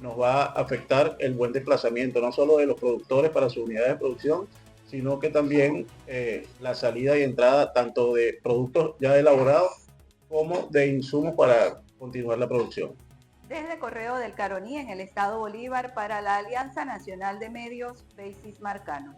nos va a afectar el buen desplazamiento, no solo de los productores para sus unidades de producción, sino que también la salida y entrada tanto de productos ya elaborados como de insumos para continuar la producción. Desde Correo del Caroní, en el estado Bolívar, para la Alianza Nacional de Medios, Beisis Marcano.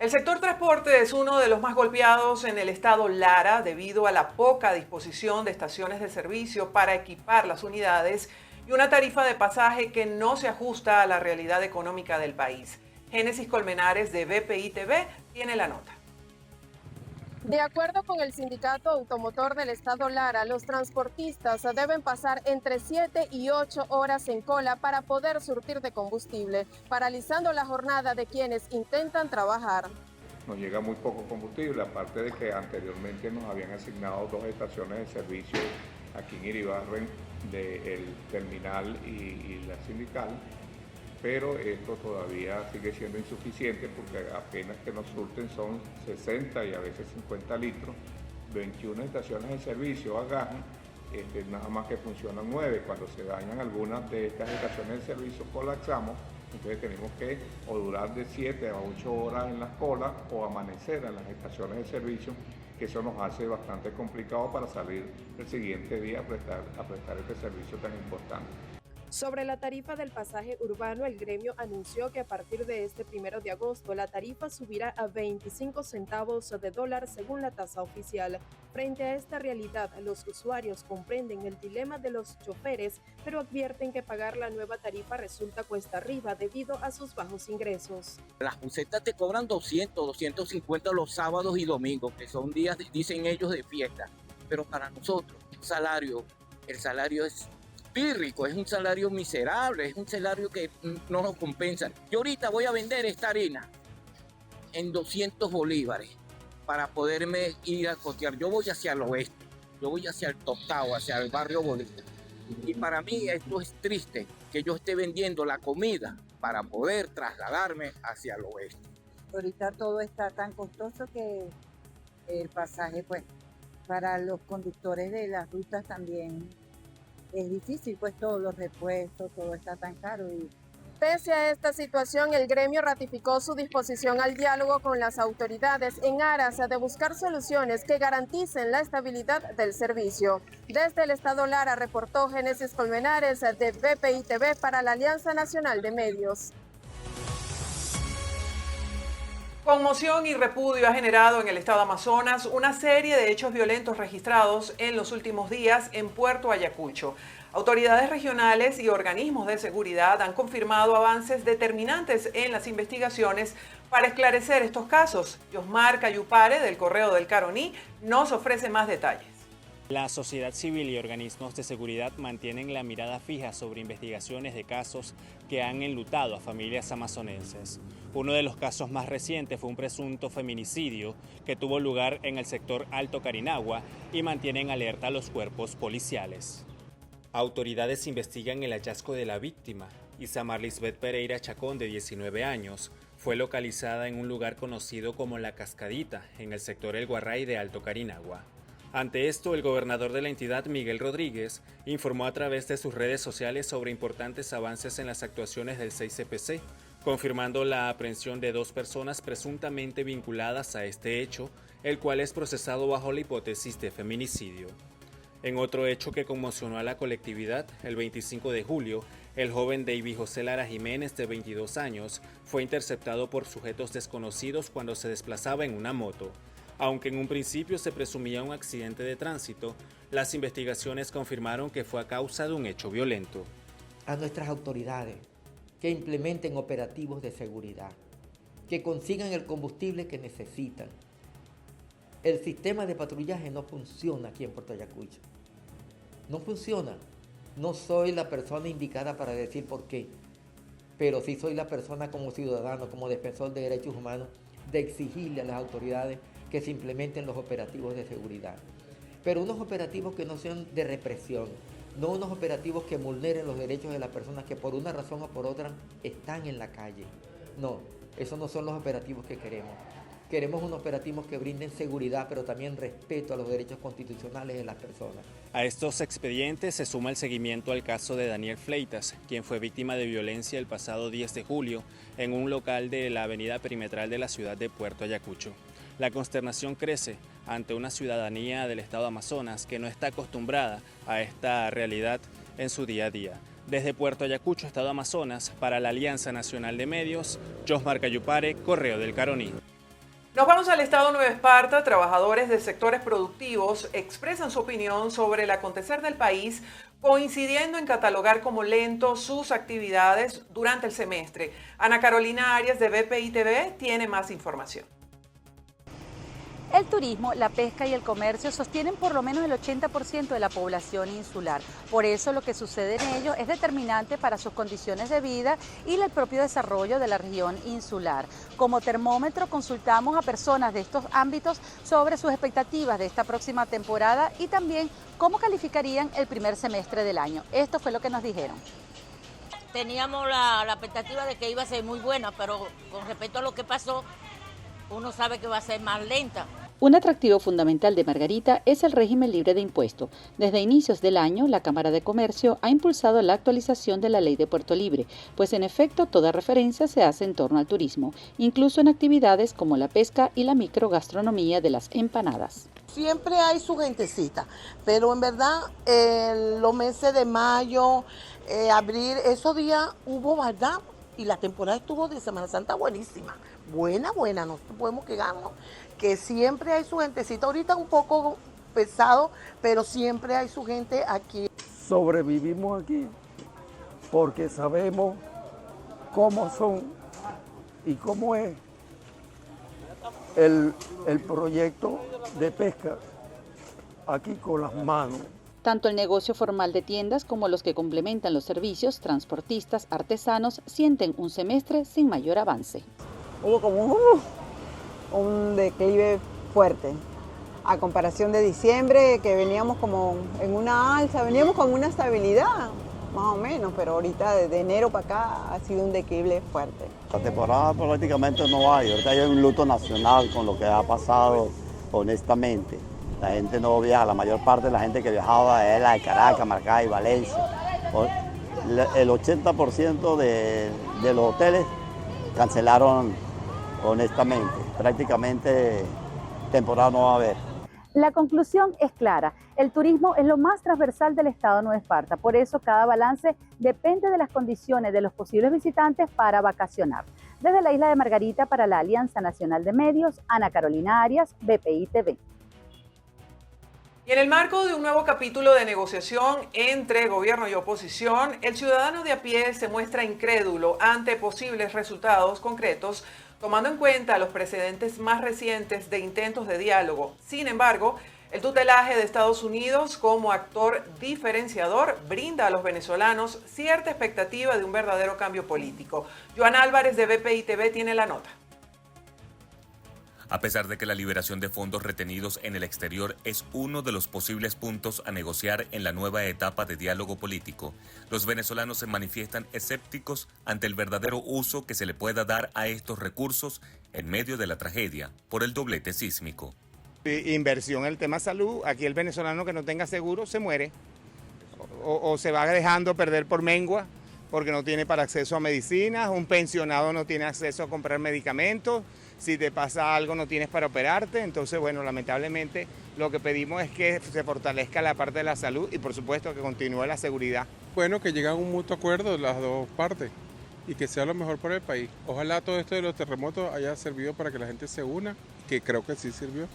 El sector transporte es uno de los más golpeados en el estado Lara debido a la poca disposición de estaciones de servicio para equipar las unidades y una tarifa de pasaje que no se ajusta a la realidad económica del país. Génesis Colmenares de BPI TV tiene la nota. De acuerdo con el Sindicato Automotor del Estado Lara, los transportistas deben pasar entre 7 y 8 horas en cola para poder surtir de combustible, paralizando la jornada de quienes intentan trabajar. Nos llega muy poco combustible, aparte de que anteriormente nos habían asignado 2 estaciones de servicio aquí en Iribarren, del terminal y la sindical, pero esto todavía sigue siendo insuficiente porque apenas que nos surten son 60 y a veces 50 litros, 21 estaciones de servicio a gas nada más que funcionan 9. Cuando se dañan algunas de estas estaciones de servicio colapsamos, entonces tenemos que o durar de 7 a 8 horas en las colas o amanecer en las estaciones de servicio, que eso nos hace bastante complicado para salir el siguiente día a prestar este servicio tan importante. Sobre la tarifa del pasaje urbano, el gremio anunció que a partir de este 1 de agosto la tarifa subirá a 25 centavos de dólar según la tasa oficial. Frente a esta realidad, los usuarios comprenden el dilema de los choferes, pero advierten que pagar la nueva tarifa resulta cuesta arriba debido a sus bajos ingresos. Las busetas te cobran 200, 250 los sábados y domingos, que son días, dicen ellos, de fiesta. Pero para nosotros, el salario es pírrico, es un salario miserable, es un salario que no nos compensa. Yo ahorita voy a vender esta harina en 200 bolívares para poderme ir a costear. Yo voy hacia el oeste, yo voy hacia el Tostado, hacia el barrio Bolívar. Y para mí esto es triste, que yo esté vendiendo la comida para poder trasladarme hacia el oeste. Ahorita todo está tan costoso que el pasaje, pues, para los conductores de las rutas también es difícil, pues todos los repuestos, todo está tan caro. Pese a esta situación, el gremio ratificó su disposición al diálogo con las autoridades en aras de buscar soluciones que garanticen la estabilidad del servicio. Desde el Estado Lara reportó Génesis Colmenares de BPI TV para la Alianza Nacional de Medios. Conmoción y repudio ha generado en el estado Amazonas una serie de hechos violentos registrados en los últimos días en Puerto Ayacucho. Autoridades regionales y organismos de seguridad han confirmado avances determinantes en las investigaciones para esclarecer estos casos. Yosmar Cayupare, del Correo del Caroní, nos ofrece más detalles. La sociedad civil y organismos de seguridad mantienen la mirada fija sobre investigaciones de casos que han enlutado a familias amazonenses. Uno de los casos más recientes fue un presunto feminicidio que tuvo lugar en el sector Alto Carinagua y mantienen alerta a los cuerpos policiales. Autoridades investigan el hallazgo de la víctima. Isamar Lisbeth Pereira Chacón, de 19 años, fue localizada en un lugar conocido como La Cascadita, en el sector El Guarray de Alto Carinagua. Ante esto, el gobernador de la entidad, Miguel Rodríguez, informó a través de sus redes sociales sobre importantes avances en las actuaciones del 6CPC, confirmando la aprehensión de 2 personas presuntamente vinculadas a este hecho, el cual es procesado bajo la hipótesis de feminicidio. En otro hecho que conmocionó a la colectividad, el 25 de julio, el joven David José Lara Jiménez, de 22 años, fue interceptado por sujetos desconocidos cuando se desplazaba en una moto. Aunque en un principio se presumía un accidente de tránsito, las investigaciones confirmaron que fue a causa de un hecho violento. A nuestras autoridades que implementen operativos de seguridad, que consigan el combustible que necesitan. El sistema de patrullaje no funciona aquí en Puerto Ayacucho. No funciona. No soy la persona indicada para decir por qué, pero sí soy la persona como ciudadano, como defensor de derechos humanos, de exigirle a las autoridades que se implementen los operativos de seguridad. Pero unos operativos que no sean de represión, no unos operativos que vulneren los derechos de las personas que por una razón o por otra están en la calle. No, esos no son los operativos que queremos. Queremos unos operativos que brinden seguridad, pero también respeto a los derechos constitucionales de las personas. A estos expedientes se suma el seguimiento al caso de Daniel Fleitas, quien fue víctima de violencia el pasado 10 de julio en un local de la avenida perimetral de la ciudad de Puerto Ayacucho. La consternación crece ante una ciudadanía del estado Amazonas que no está acostumbrada a esta realidad en su día a día. Desde Puerto Ayacucho, estado Amazonas, para la Alianza Nacional de Medios, Yosmar Cayupare, Correo del Caroní. Nos vamos al estado Nueva Esparta. Trabajadores de sectores productivos expresan su opinión sobre el acontecer del país, coincidiendo en catalogar como lento sus actividades durante el semestre. Ana Carolina Arias, de BPI TV, tiene más información. El turismo, la pesca y el comercio sostienen por lo menos el 80% de la población insular. Por eso lo que sucede en ellos es determinante para sus condiciones de vida y el propio desarrollo de la región insular. Como termómetro consultamos a personas de estos ámbitos sobre sus expectativas de esta próxima temporada y también cómo calificarían el primer semestre del año. Esto fue lo que nos dijeron. Teníamos la expectativa de que iba a ser muy buena, pero con respecto a lo que pasó, uno sabe que va a ser más lenta. Un atractivo fundamental de Margarita es el régimen libre de impuesto. Desde inicios del año, la Cámara de Comercio ha impulsado la actualización de la ley de Puerto Libre, pues en efecto toda referencia se hace en torno al turismo, incluso en actividades como la pesca y la microgastronomía de las empanadas. Siempre hay su gentecita, pero en verdad los meses de mayo, abril, esos días hubo, ¿verdad? Y la temporada estuvo de Semana Santa buenísima, buena, no podemos quejarnos, que siempre hay su gentecita, ahorita un poco pesado, pero siempre hay su gente aquí. Sobrevivimos aquí porque sabemos cómo son y cómo es el proyecto de pesca aquí con las manos. Tanto el negocio formal de tiendas como los que complementan los servicios, transportistas, artesanos, sienten un semestre sin mayor avance. Hubo como un declive fuerte, a comparación de diciembre, que veníamos como en una alza, veníamos con una estabilidad, más o menos, pero ahorita desde enero para acá ha sido un declive fuerte. La temporada prácticamente no hay, ahorita hay un luto nacional con lo que ha pasado, honestamente. La gente no viaja, la mayor parte de la gente que viajaba es la de Caracas, Maracay, Valencia. El 80% de los hoteles cancelaron, honestamente. Prácticamente temporada no va a haber. La conclusión es clara. El turismo es lo más transversal del Estado de Nueva Esparta. Por eso cada balance depende de las condiciones de los posibles visitantes para vacacionar. Desde la isla de Margarita para la Alianza Nacional de Medios, Ana Carolina Arias, BPI TV. Y en el marco de un nuevo capítulo de negociación entre gobierno y oposición, el ciudadano de a pie se muestra incrédulo ante posibles resultados concretos, tomando en cuenta los precedentes más recientes de intentos de diálogo. Sin embargo, el tutelaje de Estados Unidos como actor diferenciador brinda a los venezolanos cierta expectativa de un verdadero cambio político. Joan Álvarez de BPI TV tiene la nota. A pesar de que la liberación de fondos retenidos en el exterior es uno de los posibles puntos a negociar en la nueva etapa de diálogo político, los venezolanos se manifiestan escépticos ante el verdadero uso que se le pueda dar a estos recursos en medio de la tragedia por el doblete sísmico. Inversión en el tema salud, aquí el venezolano que no tenga seguro se muere o se va dejando perder por mengua porque no tiene para acceso a medicinas, un pensionado no tiene acceso a comprar medicamentos. Si te pasa algo no tienes para operarte, entonces bueno, lamentablemente lo que pedimos es que se fortalezca la parte de la salud y por supuesto que continúe la seguridad. Bueno, que lleguen a un mutuo acuerdo de las dos partes y que sea lo mejor para el país. Ojalá todo esto de los terremotos haya servido para que la gente se una, que creo que sí sirvió,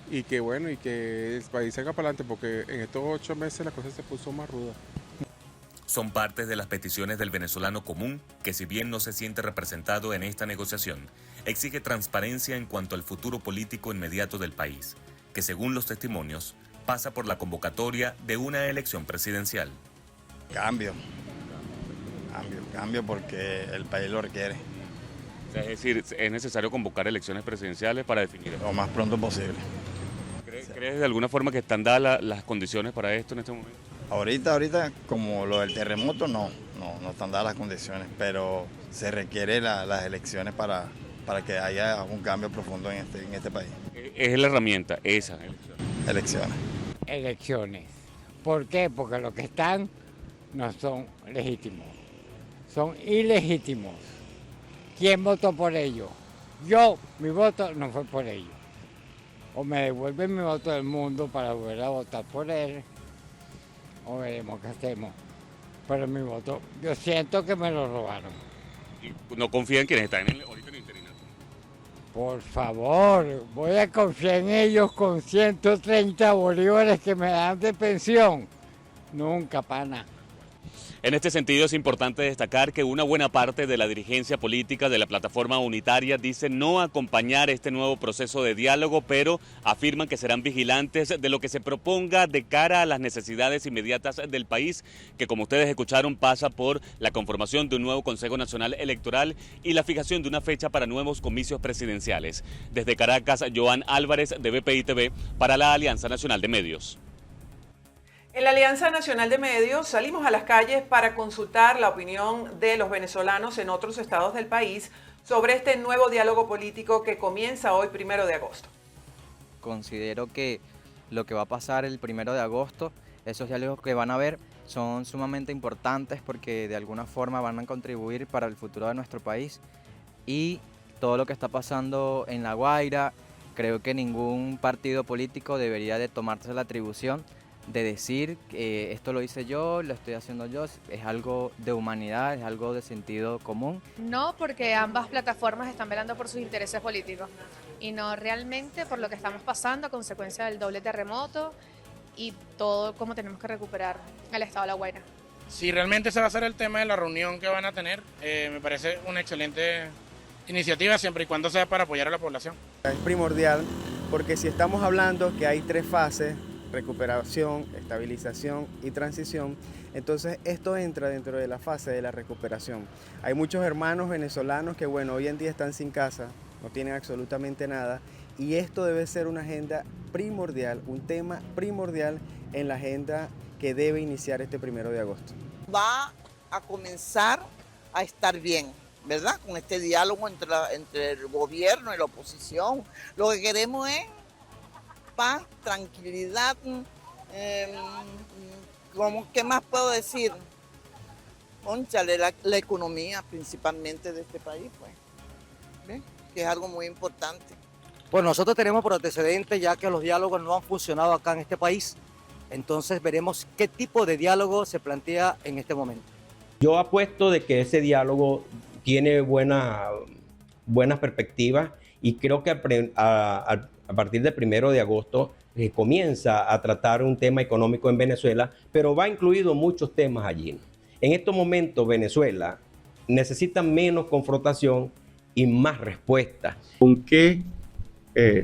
y que bueno, y que el país salga para adelante porque en estos 8 meses la cosa se puso más ruda. Son parte de las peticiones del venezolano común que, si bien no se siente representado en esta negociación, exige transparencia en cuanto al futuro político inmediato del país, que según los testimonios pasa por la convocatoria de una elección presidencial. Cambio porque el país lo requiere. O sea, es decir, es necesario convocar elecciones presidenciales para definir. Lo más pronto posible. ¿Crees de alguna forma que están dadas las condiciones para esto en este momento? Ahorita, como lo del terremoto, no están dadas las condiciones, pero se requiere las elecciones para que haya un cambio profundo en este país. Es la herramienta, esa elecciones. Elecciones. ¿Por qué? Porque los que están no son legítimos, son ilegítimos. ¿Quién votó por ellos? Yo, mi voto no fue por ellos. O me devuelven mi voto del mundo para volver a votar por él, o veremos qué hacemos. Pero mi voto, yo siento que me lo robaron. ¿Y no confía en quienes están ahorita en el interinato? Por favor, voy a confiar en ellos con 130 bolívares que me dan de pensión. Nunca, pana. En este sentido es importante destacar que una buena parte de la dirigencia política de la plataforma unitaria dice no acompañar este nuevo proceso de diálogo, pero afirman que serán vigilantes de lo que se proponga de cara a las necesidades inmediatas del país, que como ustedes escucharon pasa por la conformación de un nuevo Consejo Nacional Electoral y la fijación de una fecha para nuevos comicios presidenciales. Desde Caracas, Joan Álvarez de BPI TV para la Alianza Nacional de Medios. En la Alianza Nacional de Medios salimos a las calles para consultar la opinión de los venezolanos en otros estados del país sobre este nuevo diálogo político que comienza hoy 1 de agosto. considero que lo que va a pasar el 1 de agosto, esos diálogos que van a haber son sumamente importantes porque de alguna forma van a contribuir para el futuro de nuestro país, y todo lo que está pasando en La Guaira, creo que ningún partido político debería de tomarse la atribución de decir que esto lo hice yo, lo estoy haciendo yo. Es algo de humanidad, es algo de sentido común. No, porque ambas plataformas están velando por sus intereses políticos y no realmente por lo que estamos pasando a consecuencia del doble terremoto y todo cómo tenemos que recuperar el estado de La Guaira. Si realmente ese va a ser el tema de la reunión que van a tener, me parece una excelente iniciativa siempre y cuando sea para apoyar a la población. Es primordial porque si estamos hablando que hay 3 fases, recuperación, estabilización y transición, entonces esto entra dentro de la fase de la recuperación. Hay muchos hermanos venezolanos que hoy en día están sin casa, no tienen absolutamente nada, y esto debe ser una agenda primordial, un tema primordial en la agenda que debe iniciar este 1 de agosto. Va a comenzar a estar bien, ¿verdad? Con este diálogo entre el gobierno y la oposición. Lo que queremos es paz, tranquilidad, ¿qué más puedo decir? Cónchale, la economía principalmente de este país, pues, ¿ves? Que es algo muy importante. Pues nosotros tenemos por antecedente ya que los diálogos no han funcionado acá en este país, entonces veremos qué tipo de diálogo se plantea en este momento. Yo apuesto de que ese diálogo tiene buenas perspectivas y creo que a partir del 1 de agosto comienza a tratar un tema económico en Venezuela, pero va incluido muchos temas allí. En estos momentos Venezuela necesita menos confrontación y más respuestas. ¿Con qué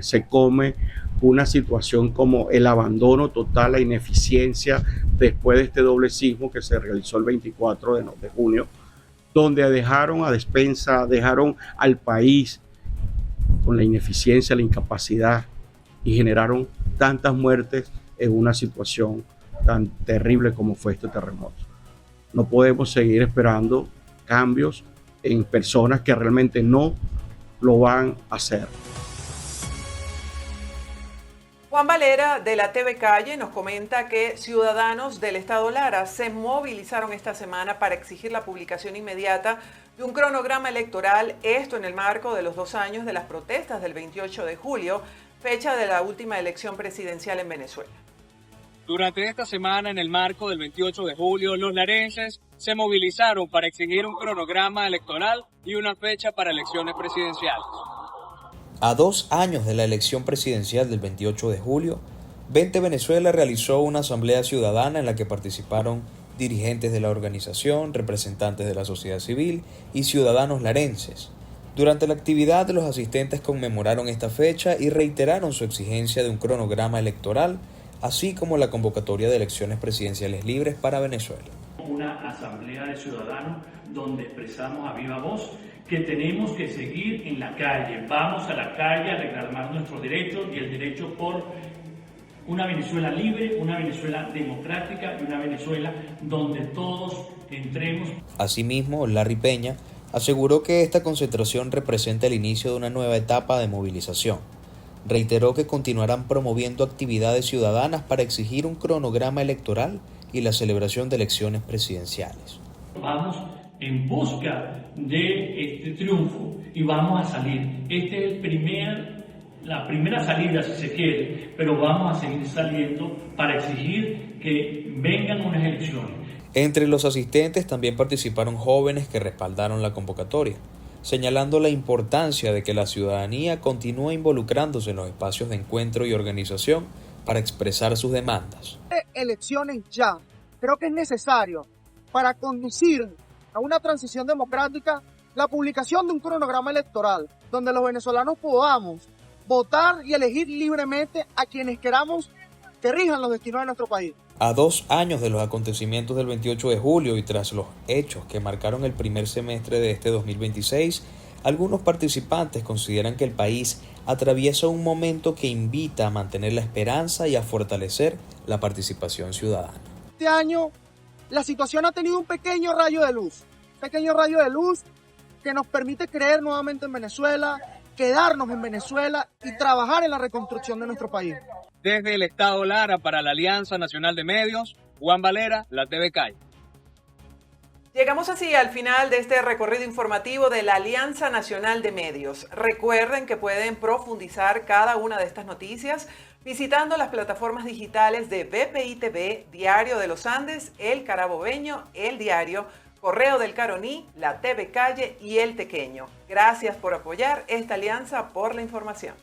se come una situación como el abandono total, la ineficiencia después de este doble sismo que se realizó el 24 de junio, donde dejaron a despensa, dejaron al país con la ineficiencia, la incapacidad y generaron tantas muertes en una situación tan terrible como fue este terremoto? No podemos seguir esperando cambios en personas que realmente no lo van a hacer. Juan Valera de la TV Calle nos comenta que ciudadanos del estado Lara se movilizaron esta semana para exigir la publicación inmediata de un cronograma electoral, esto en el marco de los 2 años de las protestas del 28 de julio, fecha de la última elección presidencial en Venezuela. Durante esta semana, en el marco del 28 de julio, los larenses se movilizaron para exigir un cronograma electoral y una fecha para elecciones presidenciales. A 2 años de la elección presidencial del 28 de julio, Vente Venezuela realizó una asamblea ciudadana en la que participaron dirigentes de la organización, representantes de la sociedad civil y ciudadanos larenses. Durante la actividad, los asistentes conmemoraron esta fecha y reiteraron su exigencia de un cronograma electoral, así como la convocatoria de elecciones presidenciales libres para Venezuela. Una asamblea de ciudadanos donde expresamos a viva voz que tenemos que seguir en la calle. Vamos a la calle a reclamar nuestros derechos y el derecho por una Venezuela libre, una Venezuela democrática y una Venezuela donde todos entremos. Asimismo, Larry Peña aseguró que esta concentración representa el inicio de una nueva etapa de movilización. Reiteró que continuarán promoviendo actividades ciudadanas para exigir un cronograma electoral y la celebración de elecciones presidenciales. Vamos en busca de este triunfo y vamos a salir. Este es la primera salida, si se quiere, pero vamos a seguir saliendo para exigir que vengan unas elecciones. Entre los asistentes también participaron jóvenes que respaldaron la convocatoria, señalando la importancia de que la ciudadanía continúe involucrándose en los espacios de encuentro y organización para expresar sus demandas. Elecciones ya. Creo que es necesario para conducir a una transición democrática la publicación de un cronograma electoral donde los venezolanos podamos votar y elegir libremente a quienes queramos que rijan los destinos de nuestro país. A 2 años de los acontecimientos del 28 de julio y tras los hechos que marcaron el primer semestre de este 2026, algunos participantes consideran que el país atraviesa un momento que invita a mantener la esperanza y a fortalecer la participación ciudadana. Este año la situación ha tenido un pequeño rayo de luz que nos permite creer nuevamente en Venezuela, quedarnos en Venezuela y trabajar en la reconstrucción de nuestro país. Desde el Estado Lara para la Alianza Nacional de Medios, Juan Valera, la TV Calle. Llegamos así al final de este recorrido informativo de la Alianza Nacional de Medios. Recuerden que pueden profundizar cada una de estas noticias visitando las plataformas digitales de BPI TV, Diario de los Andes, El Carabobeño, El Diario, Correo del Caroní, la TV Calle y El Tequeño. Gracias por apoyar esta alianza por la información.